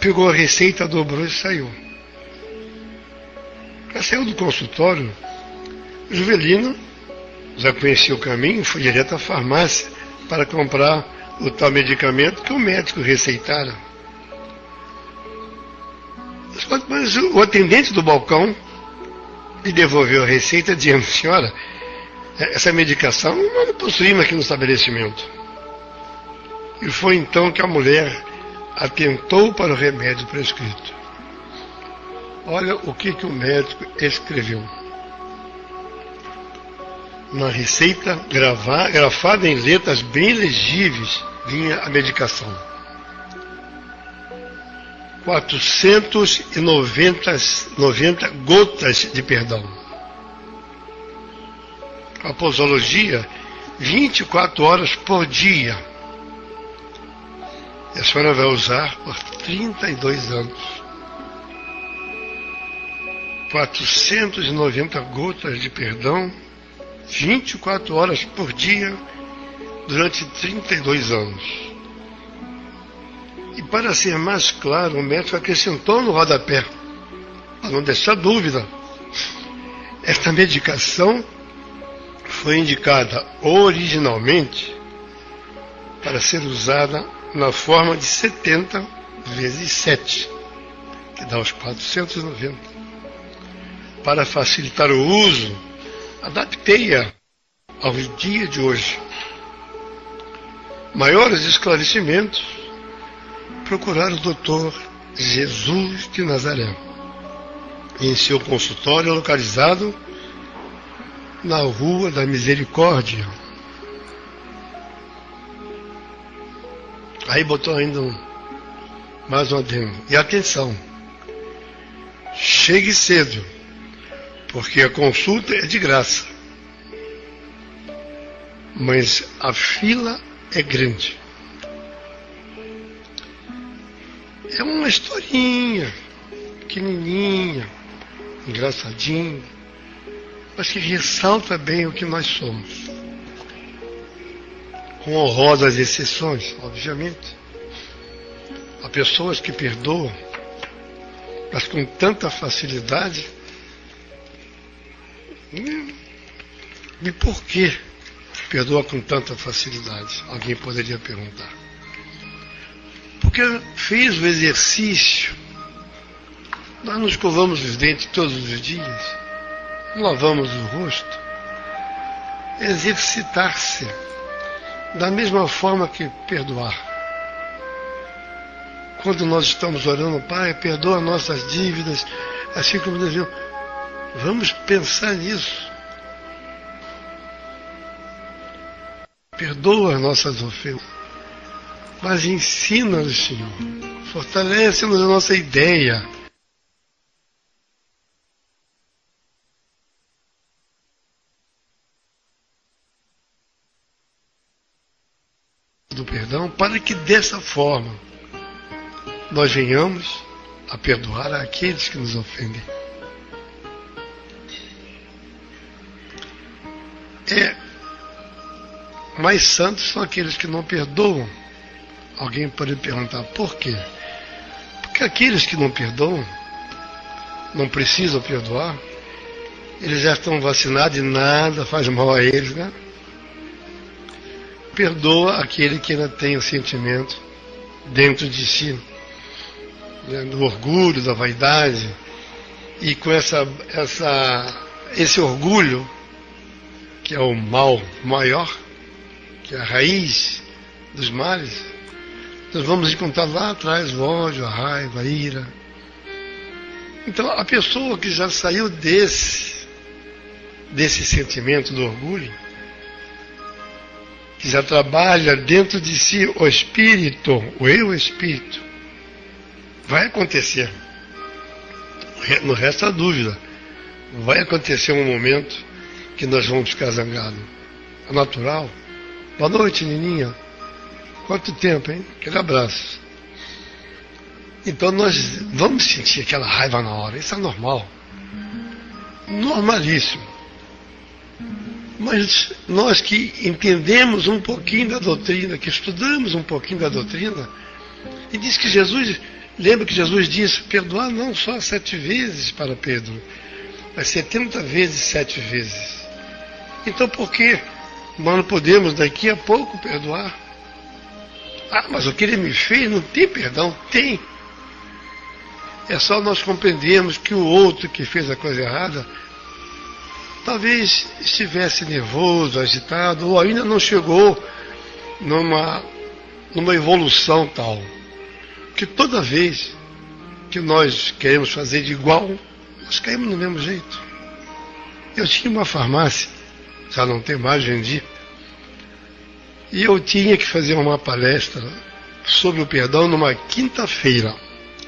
Pegou a receita, dobrou e saiu. Ela saiu do consultório. Juvelina já conhecia o caminho, foi direto à farmácia para comprar o tal medicamento que o médico receitara. Mas o atendente do balcão lhe devolveu a receita dizendo: senhora, essa medicação nós não possuímos aqui no estabelecimento. E foi então que a mulher atentou para o remédio prescrito. Olha o que o médico escreveu. Na receita, grafada em letras bem legíveis, vinha a medicação: 490 gotas de perdão. A posologia, 24 horas por dia. E a senhora vai usar por 32 anos. 490 gotas de perdão, 24 horas por dia, durante 32 anos. E para ser mais claro, o médico acrescentou no rodapé, para não deixar dúvida. Esta medicação foi indicada originalmente para ser usada na forma de 70 vezes 7, que dá os 490. Para facilitar o uso, adaptei-a aos dias de hoje. Maiores esclarecimentos, procurar o Dr. Jesus de Nazaré, em seu consultório localizado na Rua da Misericórdia. Aí botou ainda mais um adendo. E atenção, chegue cedo, porque a consulta é de graça, mas a fila é grande. É uma historinha pequenininha, engraçadinha, mas que ressalta bem o que nós somos. Com honrosas exceções, obviamente. Há pessoas que perdoam, mas com tanta facilidade. E por que perdoa com tanta facilidade? Alguém poderia perguntar. Porque fez o exercício. Nós nos escovamos os dentes todos os dias, lavamos o rosto. Exercitar-se da mesma forma que perdoar. Quando nós estamos orando, Pai, perdoa nossas dívidas, assim como devemos. Vamos pensar nisso. Perdoa as nossas ofensas, mas ensina-nos, Senhor. Fortalece-nos a nossa ideia. Do perdão, para que dessa forma nós venhamos a perdoar aqueles que nos ofendem. Mais santos são aqueles que não perdoam. Alguém pode perguntar por quê? Porque aqueles que não perdoam, não precisam perdoar, eles já estão vacinados e nada faz mal a eles, né? Perdoa aquele que ainda tem o sentimento dentro de si, né, do orgulho, da vaidade, e com esse orgulho, que é o mal maior, que é a raiz dos males, nós vamos encontrar lá atrás o ódio, a raiva, a ira. Então, a pessoa que já saiu desse sentimento do orgulho, que já trabalha dentro de si o espírito, o eu espírito, vai acontecer. Não resta dúvida. Vai acontecer um momento que nós vamos ficar zangados. É natural. Boa noite, Nininha. Quanto tempo, hein? Aquele abraço. Então nós vamos sentir aquela raiva na hora. Isso é normal. Normalíssimo. Mas nós que entendemos um pouquinho da doutrina, que estudamos um pouquinho da doutrina, e diz que Jesus, lembra que Jesus disse, perdoar não só 7 vezes para Pedro, mas 70 vezes 7 vezes. Então por que nós não podemos daqui a pouco perdoar? Ah, mas o que ele me fez não tem perdão? Tem. É só nós compreendermos que o outro que fez a coisa errada talvez estivesse nervoso, agitado, ou ainda não chegou numa evolução tal. Que toda vez que nós queremos fazer de igual, nós caímos do mesmo jeito. Eu tinha uma farmácia, já não tem mais, vendi, e eu tinha que fazer uma palestra sobre o perdão numa quinta-feira,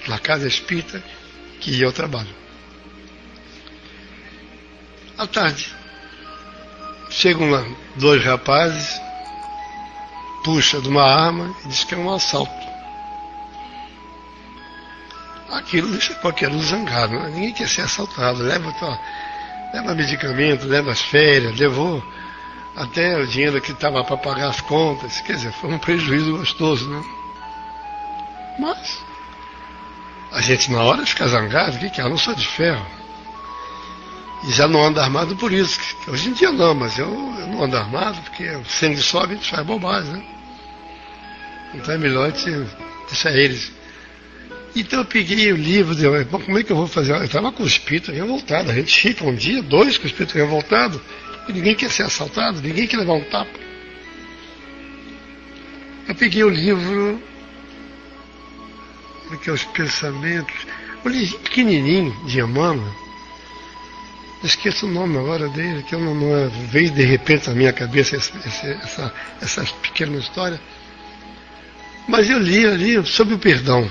na Casa Espírita que eu trabalho. À tarde, chegam lá 2 rapazes, puxa de uma arma e diz que é um assalto. Aquilo deixa qualquer um zangado, né? Ninguém quer ser assaltado. Leva medicamento, leva as férias, levou até o dinheiro que estava para pagar as contas. Quer dizer, foi um prejuízo gostoso, né? Mas a gente na hora fica zangado, o que é? Eu não sou de ferro. E já não ando armado por isso. Hoje em dia não, mas eu não ando armado porque o sangue sobe e a gente faz bobagem, né? Então é melhor deixar eles. Então eu peguei o livro, bom, como é que eu vou fazer? Eu estava com o espírito revoltado. A gente fica um dia, dois com o espírito revoltado, e ninguém quer ser assaltado, ninguém quer levar um tapa. Eu peguei o livro, que é os pensamentos, um livro pequenininho, de Emmanuel. Esqueço o nome agora dele, que eu não veio de repente na minha cabeça essa pequena história. Mas eu li ali sobre o perdão.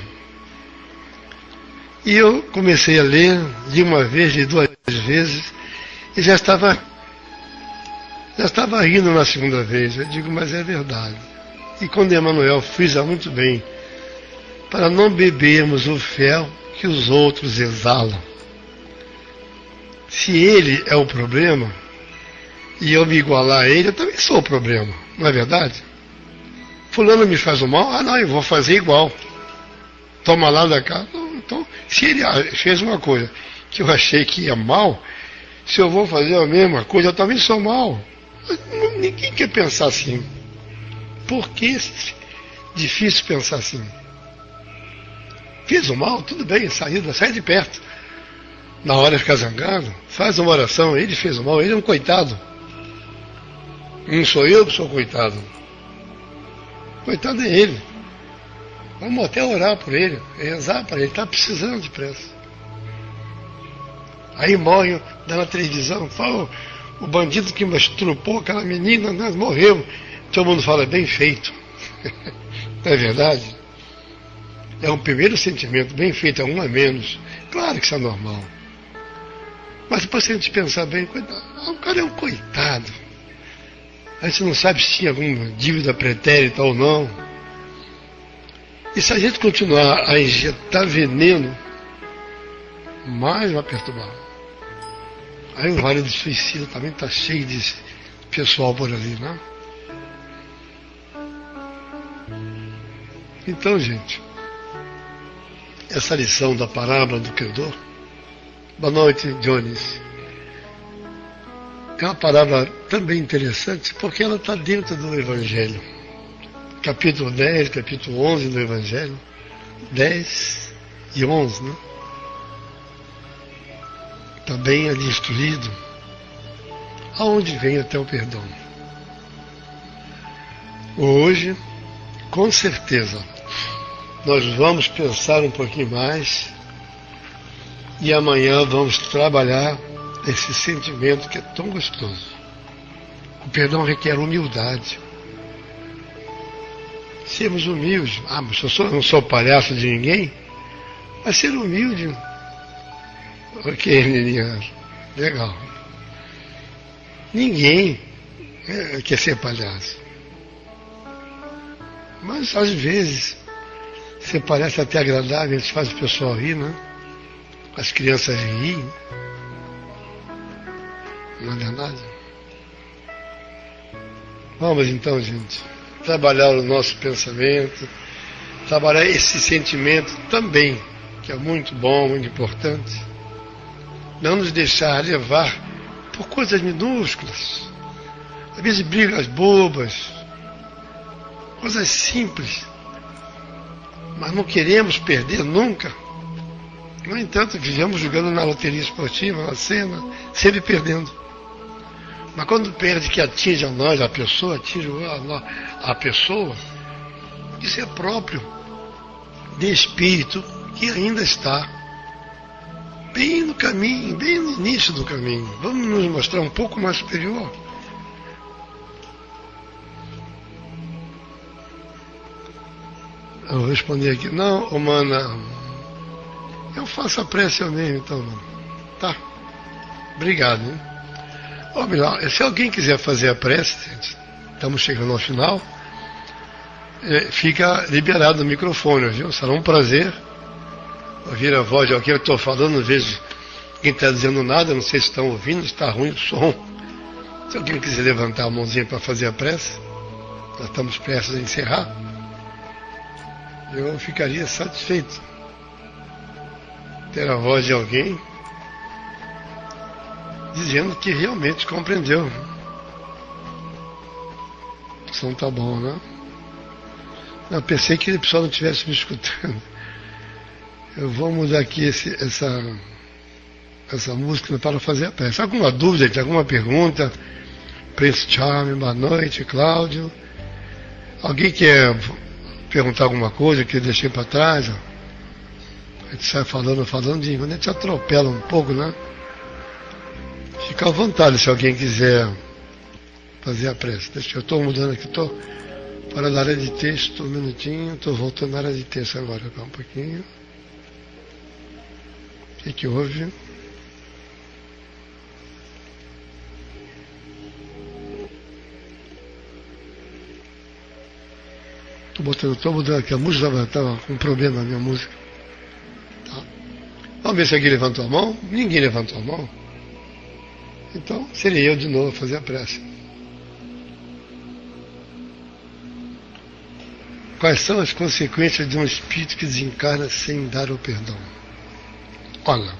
E eu comecei a ler, li uma vez, li duas vezes, e já estava rindo na segunda vez. Eu digo, mas é verdade. E quando Emmanuel frisa muito bem, para não bebermos o fel que os outros exalam. Se ele é o problema, e eu me igualar a ele, eu também sou o problema, não é verdade? Fulano me faz o mal, não, eu vou fazer igual. Toma lá da casa. Então, se ele fez uma coisa que eu achei que ia mal, se eu vou fazer a mesma coisa, eu também sou mal. Ninguém quer pensar assim. Por que difícil pensar assim? Fiz o mal, tudo bem, sai de perto. Na hora de ficar zangado, faz uma oração, ele fez o mal, ele é um coitado. Não sou eu que sou coitado. Coitado é ele. Vamos até orar por ele, rezar para ele, está precisando de pressa. Aí morre, dá na televisão, fala, o bandido que estrupou aquela menina, né, morreu. Todo mundo fala, bem feito. Não é verdade? É um primeiro sentimento, bem feito, é um a menos. Claro que isso é normal. Mas depois se a gente pensar bem, o cara é um coitado. A gente não sabe se tinha alguma dívida pretérita ou não. E se a gente continuar a injetar veneno, mais vai perturbar. Aí o Vale do Suicida também está cheio de pessoal por ali, né? Então, gente, essa lição da parábola do credor, boa noite, Jones, é uma parábola também interessante porque ela está dentro do Evangelho. Capítulo 10, capítulo 11 do Evangelho, 10 e 11, né? Também é instruído aonde vem até o perdão. Hoje, com certeza, nós vamos pensar um pouquinho mais e amanhã vamos trabalhar esse sentimento que é tão gostoso. O perdão requer humildade. Sermos humildes. Ah, mas eu não sou palhaço de ninguém. Mas ser humilde. Ok, Neninha. Legal. Ninguém quer ser palhaço. Mas às vezes ser palhaço é até agradável, a gente faz o pessoal rir, né? As crianças riem. Não é verdade? Vamos então, gente, trabalhar o nosso pensamento, trabalhar esse sentimento também, que é muito bom, muito importante. Não nos deixar levar por coisas minúsculas, às vezes brigas bobas, coisas simples, mas não queremos perder nunca. No entanto, vivemos jogando na loteria esportiva, na cena, sempre perdendo. Mas quando perde que atinge a nós, a pessoa, atinge a pessoa, isso é próprio de espírito que ainda está bem no caminho, bem no início do caminho. Vamos nos mostrar um pouco mais superior. Eu vou responder aqui, não, humana, eu faço a prece eu mesmo, então, mano. Tá? Obrigado, hein? Ou melhor, se alguém quiser fazer a prece, gente, estamos chegando ao final, fica liberado o microfone, viu? Será um prazer ouvir a voz de alguém. Eu estou falando, não vejo quem está dizendo nada, não sei se estão ouvindo, está ruim o som. Se alguém quiser levantar a mãozinha para fazer a prece, nós estamos prestes a encerrar. eu ficaria satisfeito ter a voz de alguém dizendo que realmente compreendeu. O som tá bom, né? Eu pensei que o pessoal não estivesse me escutando. Eu vou mudar aqui essa música para fazer a peça. Alguma dúvida, alguma pergunta? Prince Charming, boa noite, Cláudio. Alguém quer perguntar alguma coisa que eu deixei para trás? A gente sai falando, de quando a gente atropela um pouco, né? Fica à vontade se alguém quiser fazer a prece. Eu estou mudando aqui, estou fora da área de texto, um minutinho, estou voltando à área de texto agora, um pouquinho. O que houve? Estou mudando aqui, a música estava com um problema na minha música. Tá. Vamos ver se alguém levantou a mão. Ninguém levantou a mão. Então, seria eu de novo a fazer a prece. Quais são as consequências de um espírito que desencarna sem dar o perdão? Olha,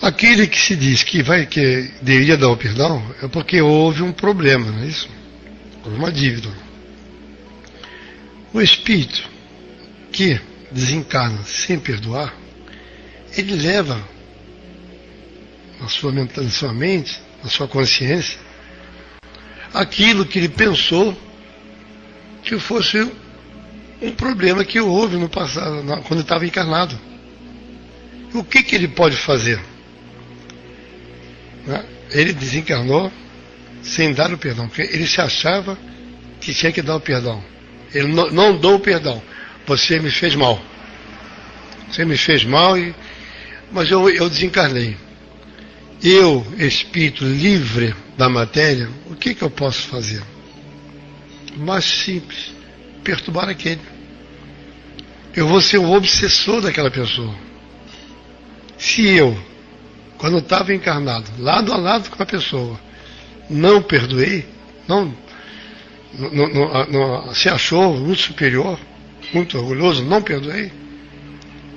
aquele que se diz que deveria dar o perdão é porque houve um problema, não é isso? Houve uma dívida. O espírito que desencarna sem perdoar, ele leva na sua mente, na sua consciência, aquilo que ele pensou que fosse um problema que houve no passado, quando ele estava encarnado. O que ele pode fazer? Ele desencarnou sem dar o perdão, porque ele se achava que tinha que dar o perdão. Ele não deu o perdão. Você me fez mal. Você me fez mal, mas eu desencarnei. Eu, espírito livre da matéria, o que eu posso fazer? Mais simples, perturbar aquele. Eu vou ser o obsessor daquela pessoa. Se eu, quando estava encarnado, lado a lado com a pessoa, não perdoei, não se achou muito superior, muito orgulhoso, não perdoei,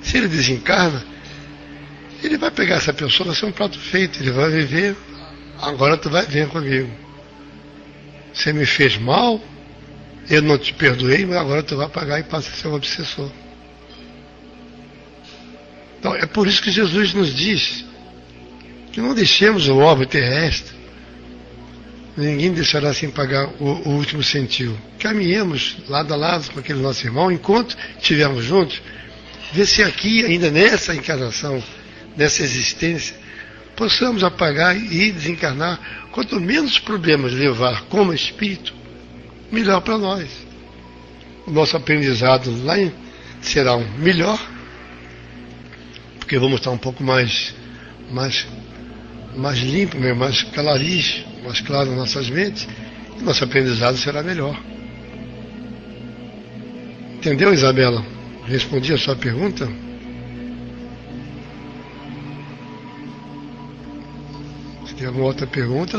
se ele desencarna, ele vai pegar essa pessoa, vai ser um prato feito, ele vai viver, agora tu vai ver comigo. Você me fez mal, eu não te perdoei, mas agora tu vai pagar e passa a ser um obsessor. Então, é por isso que Jesus nos diz que não deixemos o orbe terrestre, ninguém deixará sem pagar o último centil. Caminhemos lado a lado com aquele nosso irmão, enquanto estivermos juntos, ver se aqui, ainda nessa encarnação, nessa existência, possamos apagar e desencarnar. Quanto menos problemas levar como espírito, melhor para nós. O nosso aprendizado lá será melhor, porque vamos estar um pouco mais limpo, mais clariz, mais claro nas nossas mentes, e nosso aprendizado será melhor. Entendeu, Isabela? Respondi a sua pergunta? Se tem alguma outra pergunta?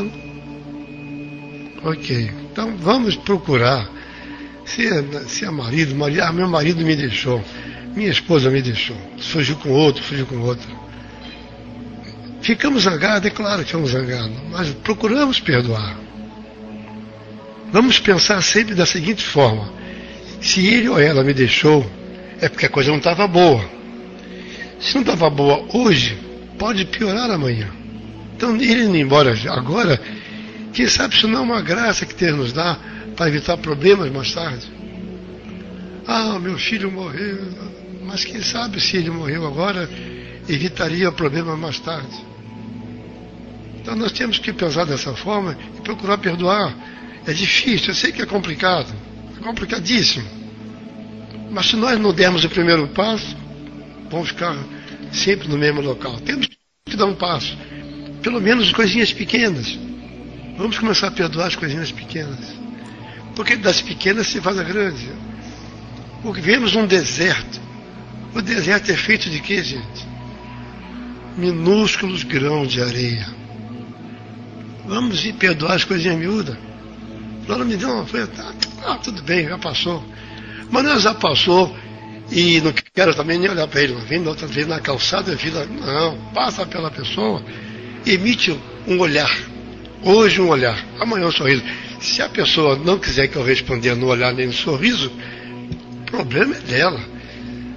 Ok. Então vamos procurar. Se é marido, meu marido me deixou, minha esposa me deixou, fugiu com outro. Ficamos zangados, é claro que ficamos zangados, mas procuramos perdoar. Vamos pensar sempre da seguinte forma: se ele ou ela me deixou, é porque a coisa não estava boa. Se não estava boa hoje, pode piorar amanhã. Então ele indo embora agora, quem sabe se não é uma graça que Deus nos dá para evitar problemas mais tarde. Ah, meu filho morreu, mas quem sabe se ele morreu agora, evitaria o problema mais tarde. Então nós temos que pensar dessa forma e procurar perdoar. É difícil, eu sei que é complicado, é complicadíssimo. Mas se nós não dermos o primeiro passo, vamos ficar sempre no mesmo local. Temos que dar um passo, pelo menos coisinhas pequenas. Vamos começar a perdoar as coisinhas pequenas, porque das pequenas se faz a grande. Porque vivemos num deserto. O deserto é feito de quê, gente? Minúsculos grãos de areia. Vamos ir perdoar as coisinhas miúdas. Não me deu uma folha, tudo bem, já passou. Mas já passou e não quero também nem olhar para ele. Vem outra vez na calçada, vida. Não, passa pela pessoa, emite um olhar. Hoje um olhar, amanhã um sorriso. Se a pessoa não quiser que eu responda no olhar nem no sorriso, o problema é dela.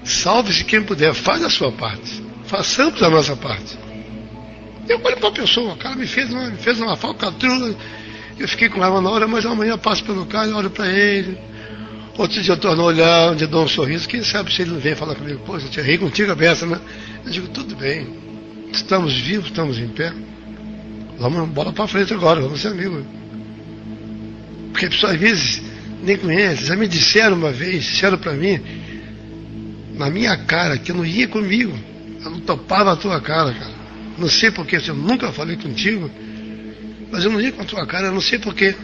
Salve-se quem puder, faz a sua parte. Façamos a nossa parte. Eu olho para a pessoa, o cara me fez uma falcatrua, eu fiquei com ela na hora, mas amanhã eu passo pelo cara, olho para ele. Outro dia eu torno a olhar, onde eu dou um sorriso, quem sabe se ele não vem falar comigo, pô, eu te errei contigo a beça, né? Eu digo, tudo bem, estamos vivos, estamos em pé, vamos bola para frente agora, vamos ser amigos. Porque a pessoa às vezes nem conhece, já me disseram uma vez, disseram para mim, na minha cara, que eu não ia comigo, eu não topava a tua cara, cara. Não sei porquê, eu nunca falei contigo, mas eu não ia com a tua cara, eu não sei porquê.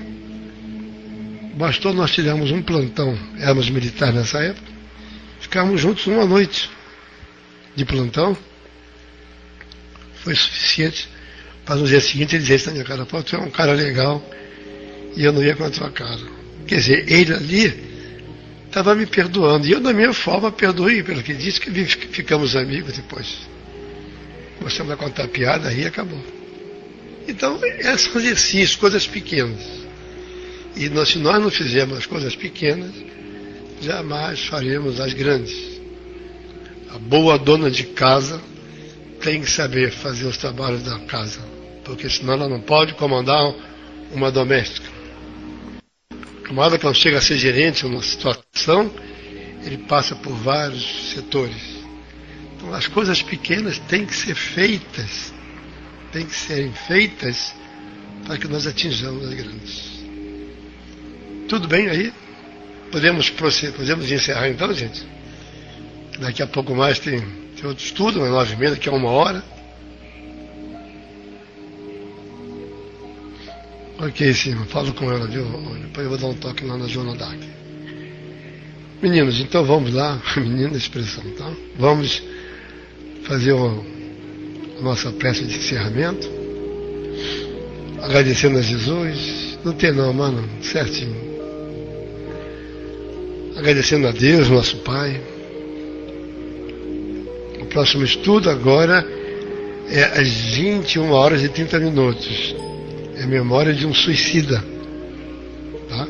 Bastou nós tirarmos um plantão, éramos militares nessa época, ficamos juntos uma noite de plantão, foi suficiente para no dia seguinte ele dizer isso na minha cara, pô, tu é um cara legal e eu não ia com a tua cara. Quer dizer, ele ali estava me perdoando, e eu da minha forma perdoei pelo que disse, que ficamos amigos depois. Começamos a contar piada, aí acabou. Então, são exercícios, coisas pequenas. E se nós não fizermos as coisas pequenas, jamais faremos as grandes. A boa dona de casa tem que saber fazer os trabalhos da casa, porque senão ela não pode comandar uma doméstica. O camarada, quando chega a ser gerente numa situação, ele passa por vários setores. Então, as coisas pequenas têm que ser feitas, têm que serem feitas para que nós atinjamos as grandes. Tudo bem aí? Podemos encerrar então, gente? Daqui a pouco mais tem outro estudo, às 9h30, daqui a 1 hora. Ok, sim, falo com ela, viu? Depois eu vou dar um toque lá na Joana Dark. Meninos, então vamos lá, menina expressão, tá? Vamos fazer a nossa prece de encerramento, agradecendo a Jesus, não tem não, mano, certinho, agradecendo a Deus, nosso Pai. O próximo estudo agora é às 21h30, é a memória de um suicida, tá?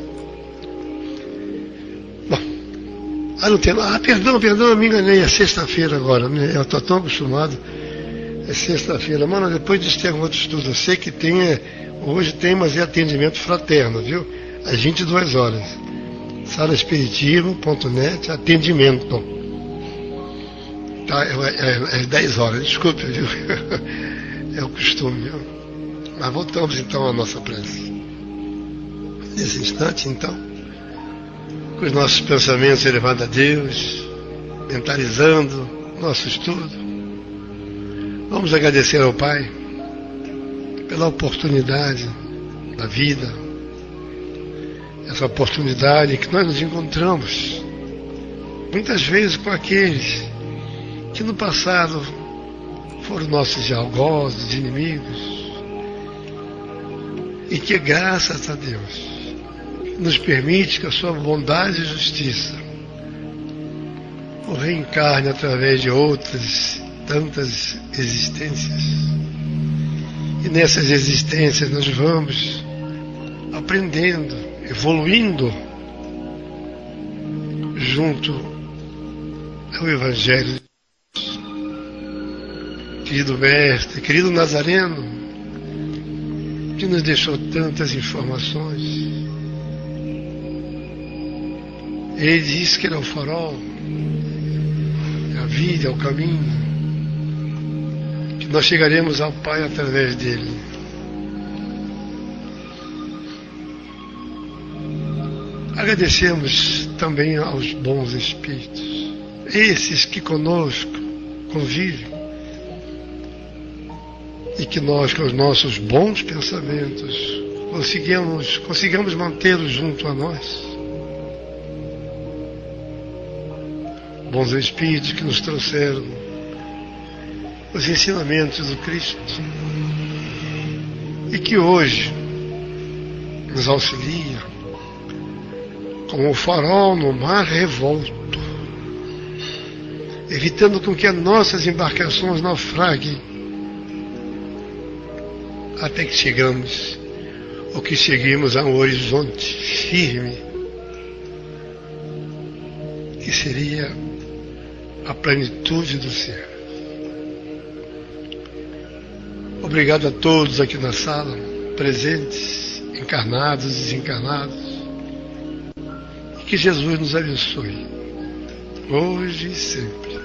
Não tem. Perdão, eu me enganei, é sexta-feira agora. Eu estou tão acostumado. É sexta-feira. Mano, depois disso tem outro estudo. Eu sei que tem, hoje tem, mas é atendimento fraterno, viu? Às 22 horas. Salaespiritismo.net, atendimento. Tá, é às 10 horas, desculpe, viu? É o costume, viu? Mas voltamos então à nossa prece. Nesse instante, então, com os nossos pensamentos elevados a Deus, mentalizando nosso estudo, vamos agradecer ao Pai pela oportunidade da vida, essa oportunidade que nós nos encontramos muitas vezes com aqueles que no passado foram nossos algozes, inimigos, e que graças a Deus nos permite que a sua bondade e justiça o reencarne através de outras tantas existências. E nessas existências nós vamos aprendendo, evoluindo junto ao Evangelho. Querido Mestre, querido Nazareno, que nos deixou tantas informações. Ele disse que ele é o farol, é a vida, é o caminho, que nós chegaremos ao Pai através dele. Agradecemos também aos bons espíritos, esses que conosco convivem, e que nós, com os nossos bons pensamentos, consigamos mantê-los junto a nós. Bons espíritos que nos trouxeram os ensinamentos do Cristo e que hoje nos auxilia como o farol no mar revolto, evitando com que as nossas embarcações naufraguem, até que chegamos, ou que seguimos a um horizonte firme, que seria a plenitude do ser. Obrigado a todos aqui na sala, presentes, encarnados, desencarnados, e que Jesus nos abençoe, hoje e sempre,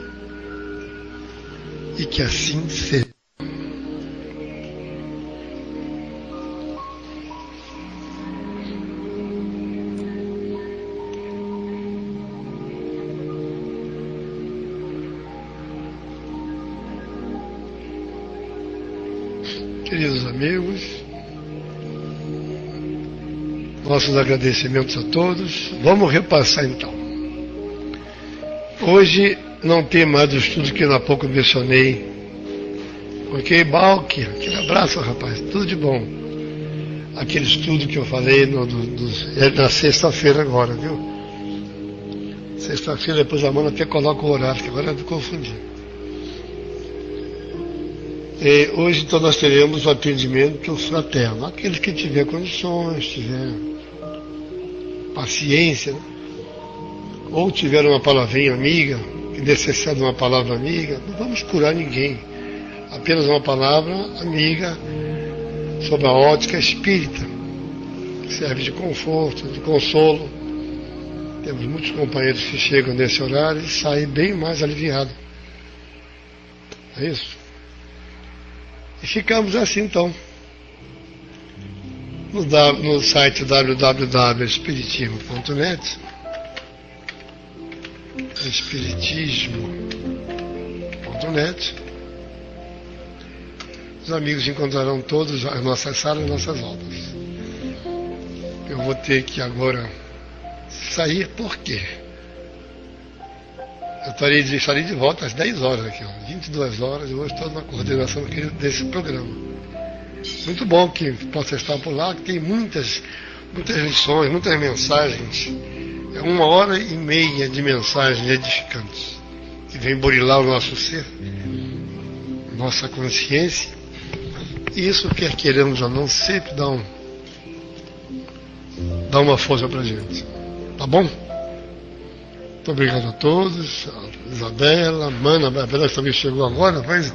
e que assim seja. Queridos amigos, nossos agradecimentos a todos. Vamos repassar então. Hoje não tem mais o estudo que eu há pouco mencionei. Ok, Balque? Aquele abraço, rapaz, tudo de bom. Aquele estudo que eu falei na sexta-feira agora, viu? Sexta-feira, depois a mão até coloca o horário, que agora eu confundi. Hoje então nós teremos o atendimento fraterno, aqueles que tiver condições, tiver paciência, né? Ou tiver uma palavrinha amiga, que necessita de uma palavra amiga. Não vamos curar ninguém, apenas uma palavra amiga sob a ótica espírita, que serve de conforto, de consolo. Temos muitos companheiros que chegam nesse horário e saem bem mais aliviados. É isso? E ficamos assim então, no site www.espiritismo.net, espiritismo.net, os amigos encontrarão todas as nossas salas e nossas aulas. Eu vou ter que agora sair, por quê? Eu estarei de volta às 10 horas aqui, 22 horas, eu hoje estou na coordenação desse programa. Muito bom que possa estar por lá, que tem muitas lições, muitas mensagens. É 1h30 de mensagens edificantes, que vem burilar o nosso ser, nossa consciência. E isso, quer queremos ou não, sempre dá uma força pra gente. Tá bom? Muito obrigado a todos, a Isabela, Mana, a Isabela também chegou agora, mas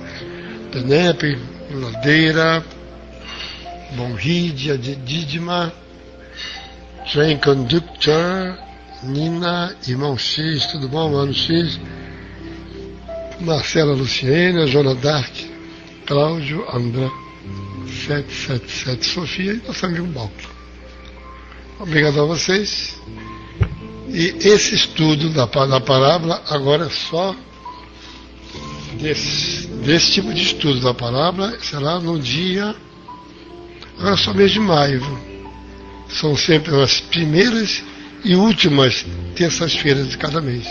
Penepe, Ladeira, Bonrídia, Didima, Train Conductor, Nina, Irmão X, tudo bom, Mano X, Marcela Luciena, Joana Dark, Cláudio, André, 777, Sofia e nosso amigo Balco. Obrigado a vocês. E esse estudo da parábola agora é só desse tipo de estudo da parábola, será no dia, agora só mês de maio, viu? São sempre as primeiras e últimas terças-feiras de cada mês.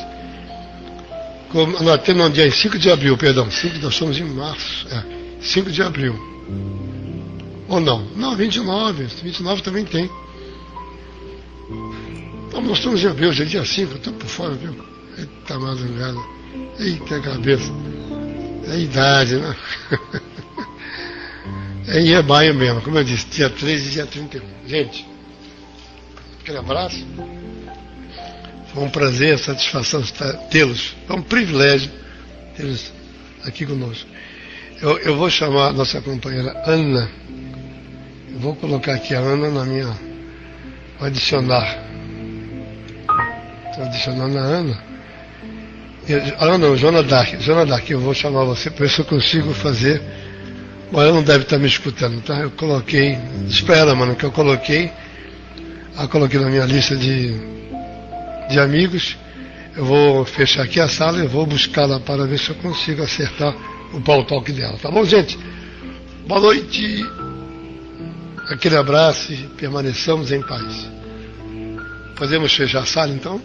Nós temos no dia 5 de abril, perdão, nós estamos em março, 5 de abril. Ou não? Não, 29 também tem. Nós estamos em abril, hoje é dia 5, eu estou por fora, viu? Eita madrugada, eita cabeça. É a idade, né? É maio mesmo, como eu disse, dia 13 e dia 31. Gente, aquele abraço. Foi um prazer, satisfação tê-los. É um privilégio tê-los aqui conosco. Eu vou chamar a nossa companheira Ana. Eu vou colocar aqui a Ana na minha... Vou adicionar. Estou adicionando a Ana. Não, Joana Dark, eu vou chamar você para ver se eu consigo fazer. Bom, ela não deve estar me escutando, tá? Eu coloquei, espera, mano, que eu coloquei na minha lista de amigos. Eu vou fechar aqui a sala e vou buscá-la para ver se eu consigo acertar o pau talk dela, tá bom, gente? Boa noite, aquele abraço e permaneçamos em paz. Podemos fechar a sala então?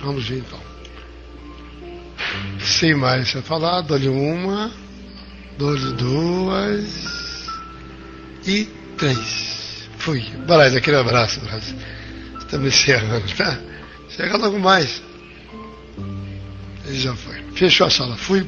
Vamos ver então. Sem mais a falar, dou-lhe uma, dou-lhe duas e três. Fui. Aquele abraço, Brasil. Estamos encerrando, tá? Chega logo mais. Ele já foi. Fechou a sala. Fui.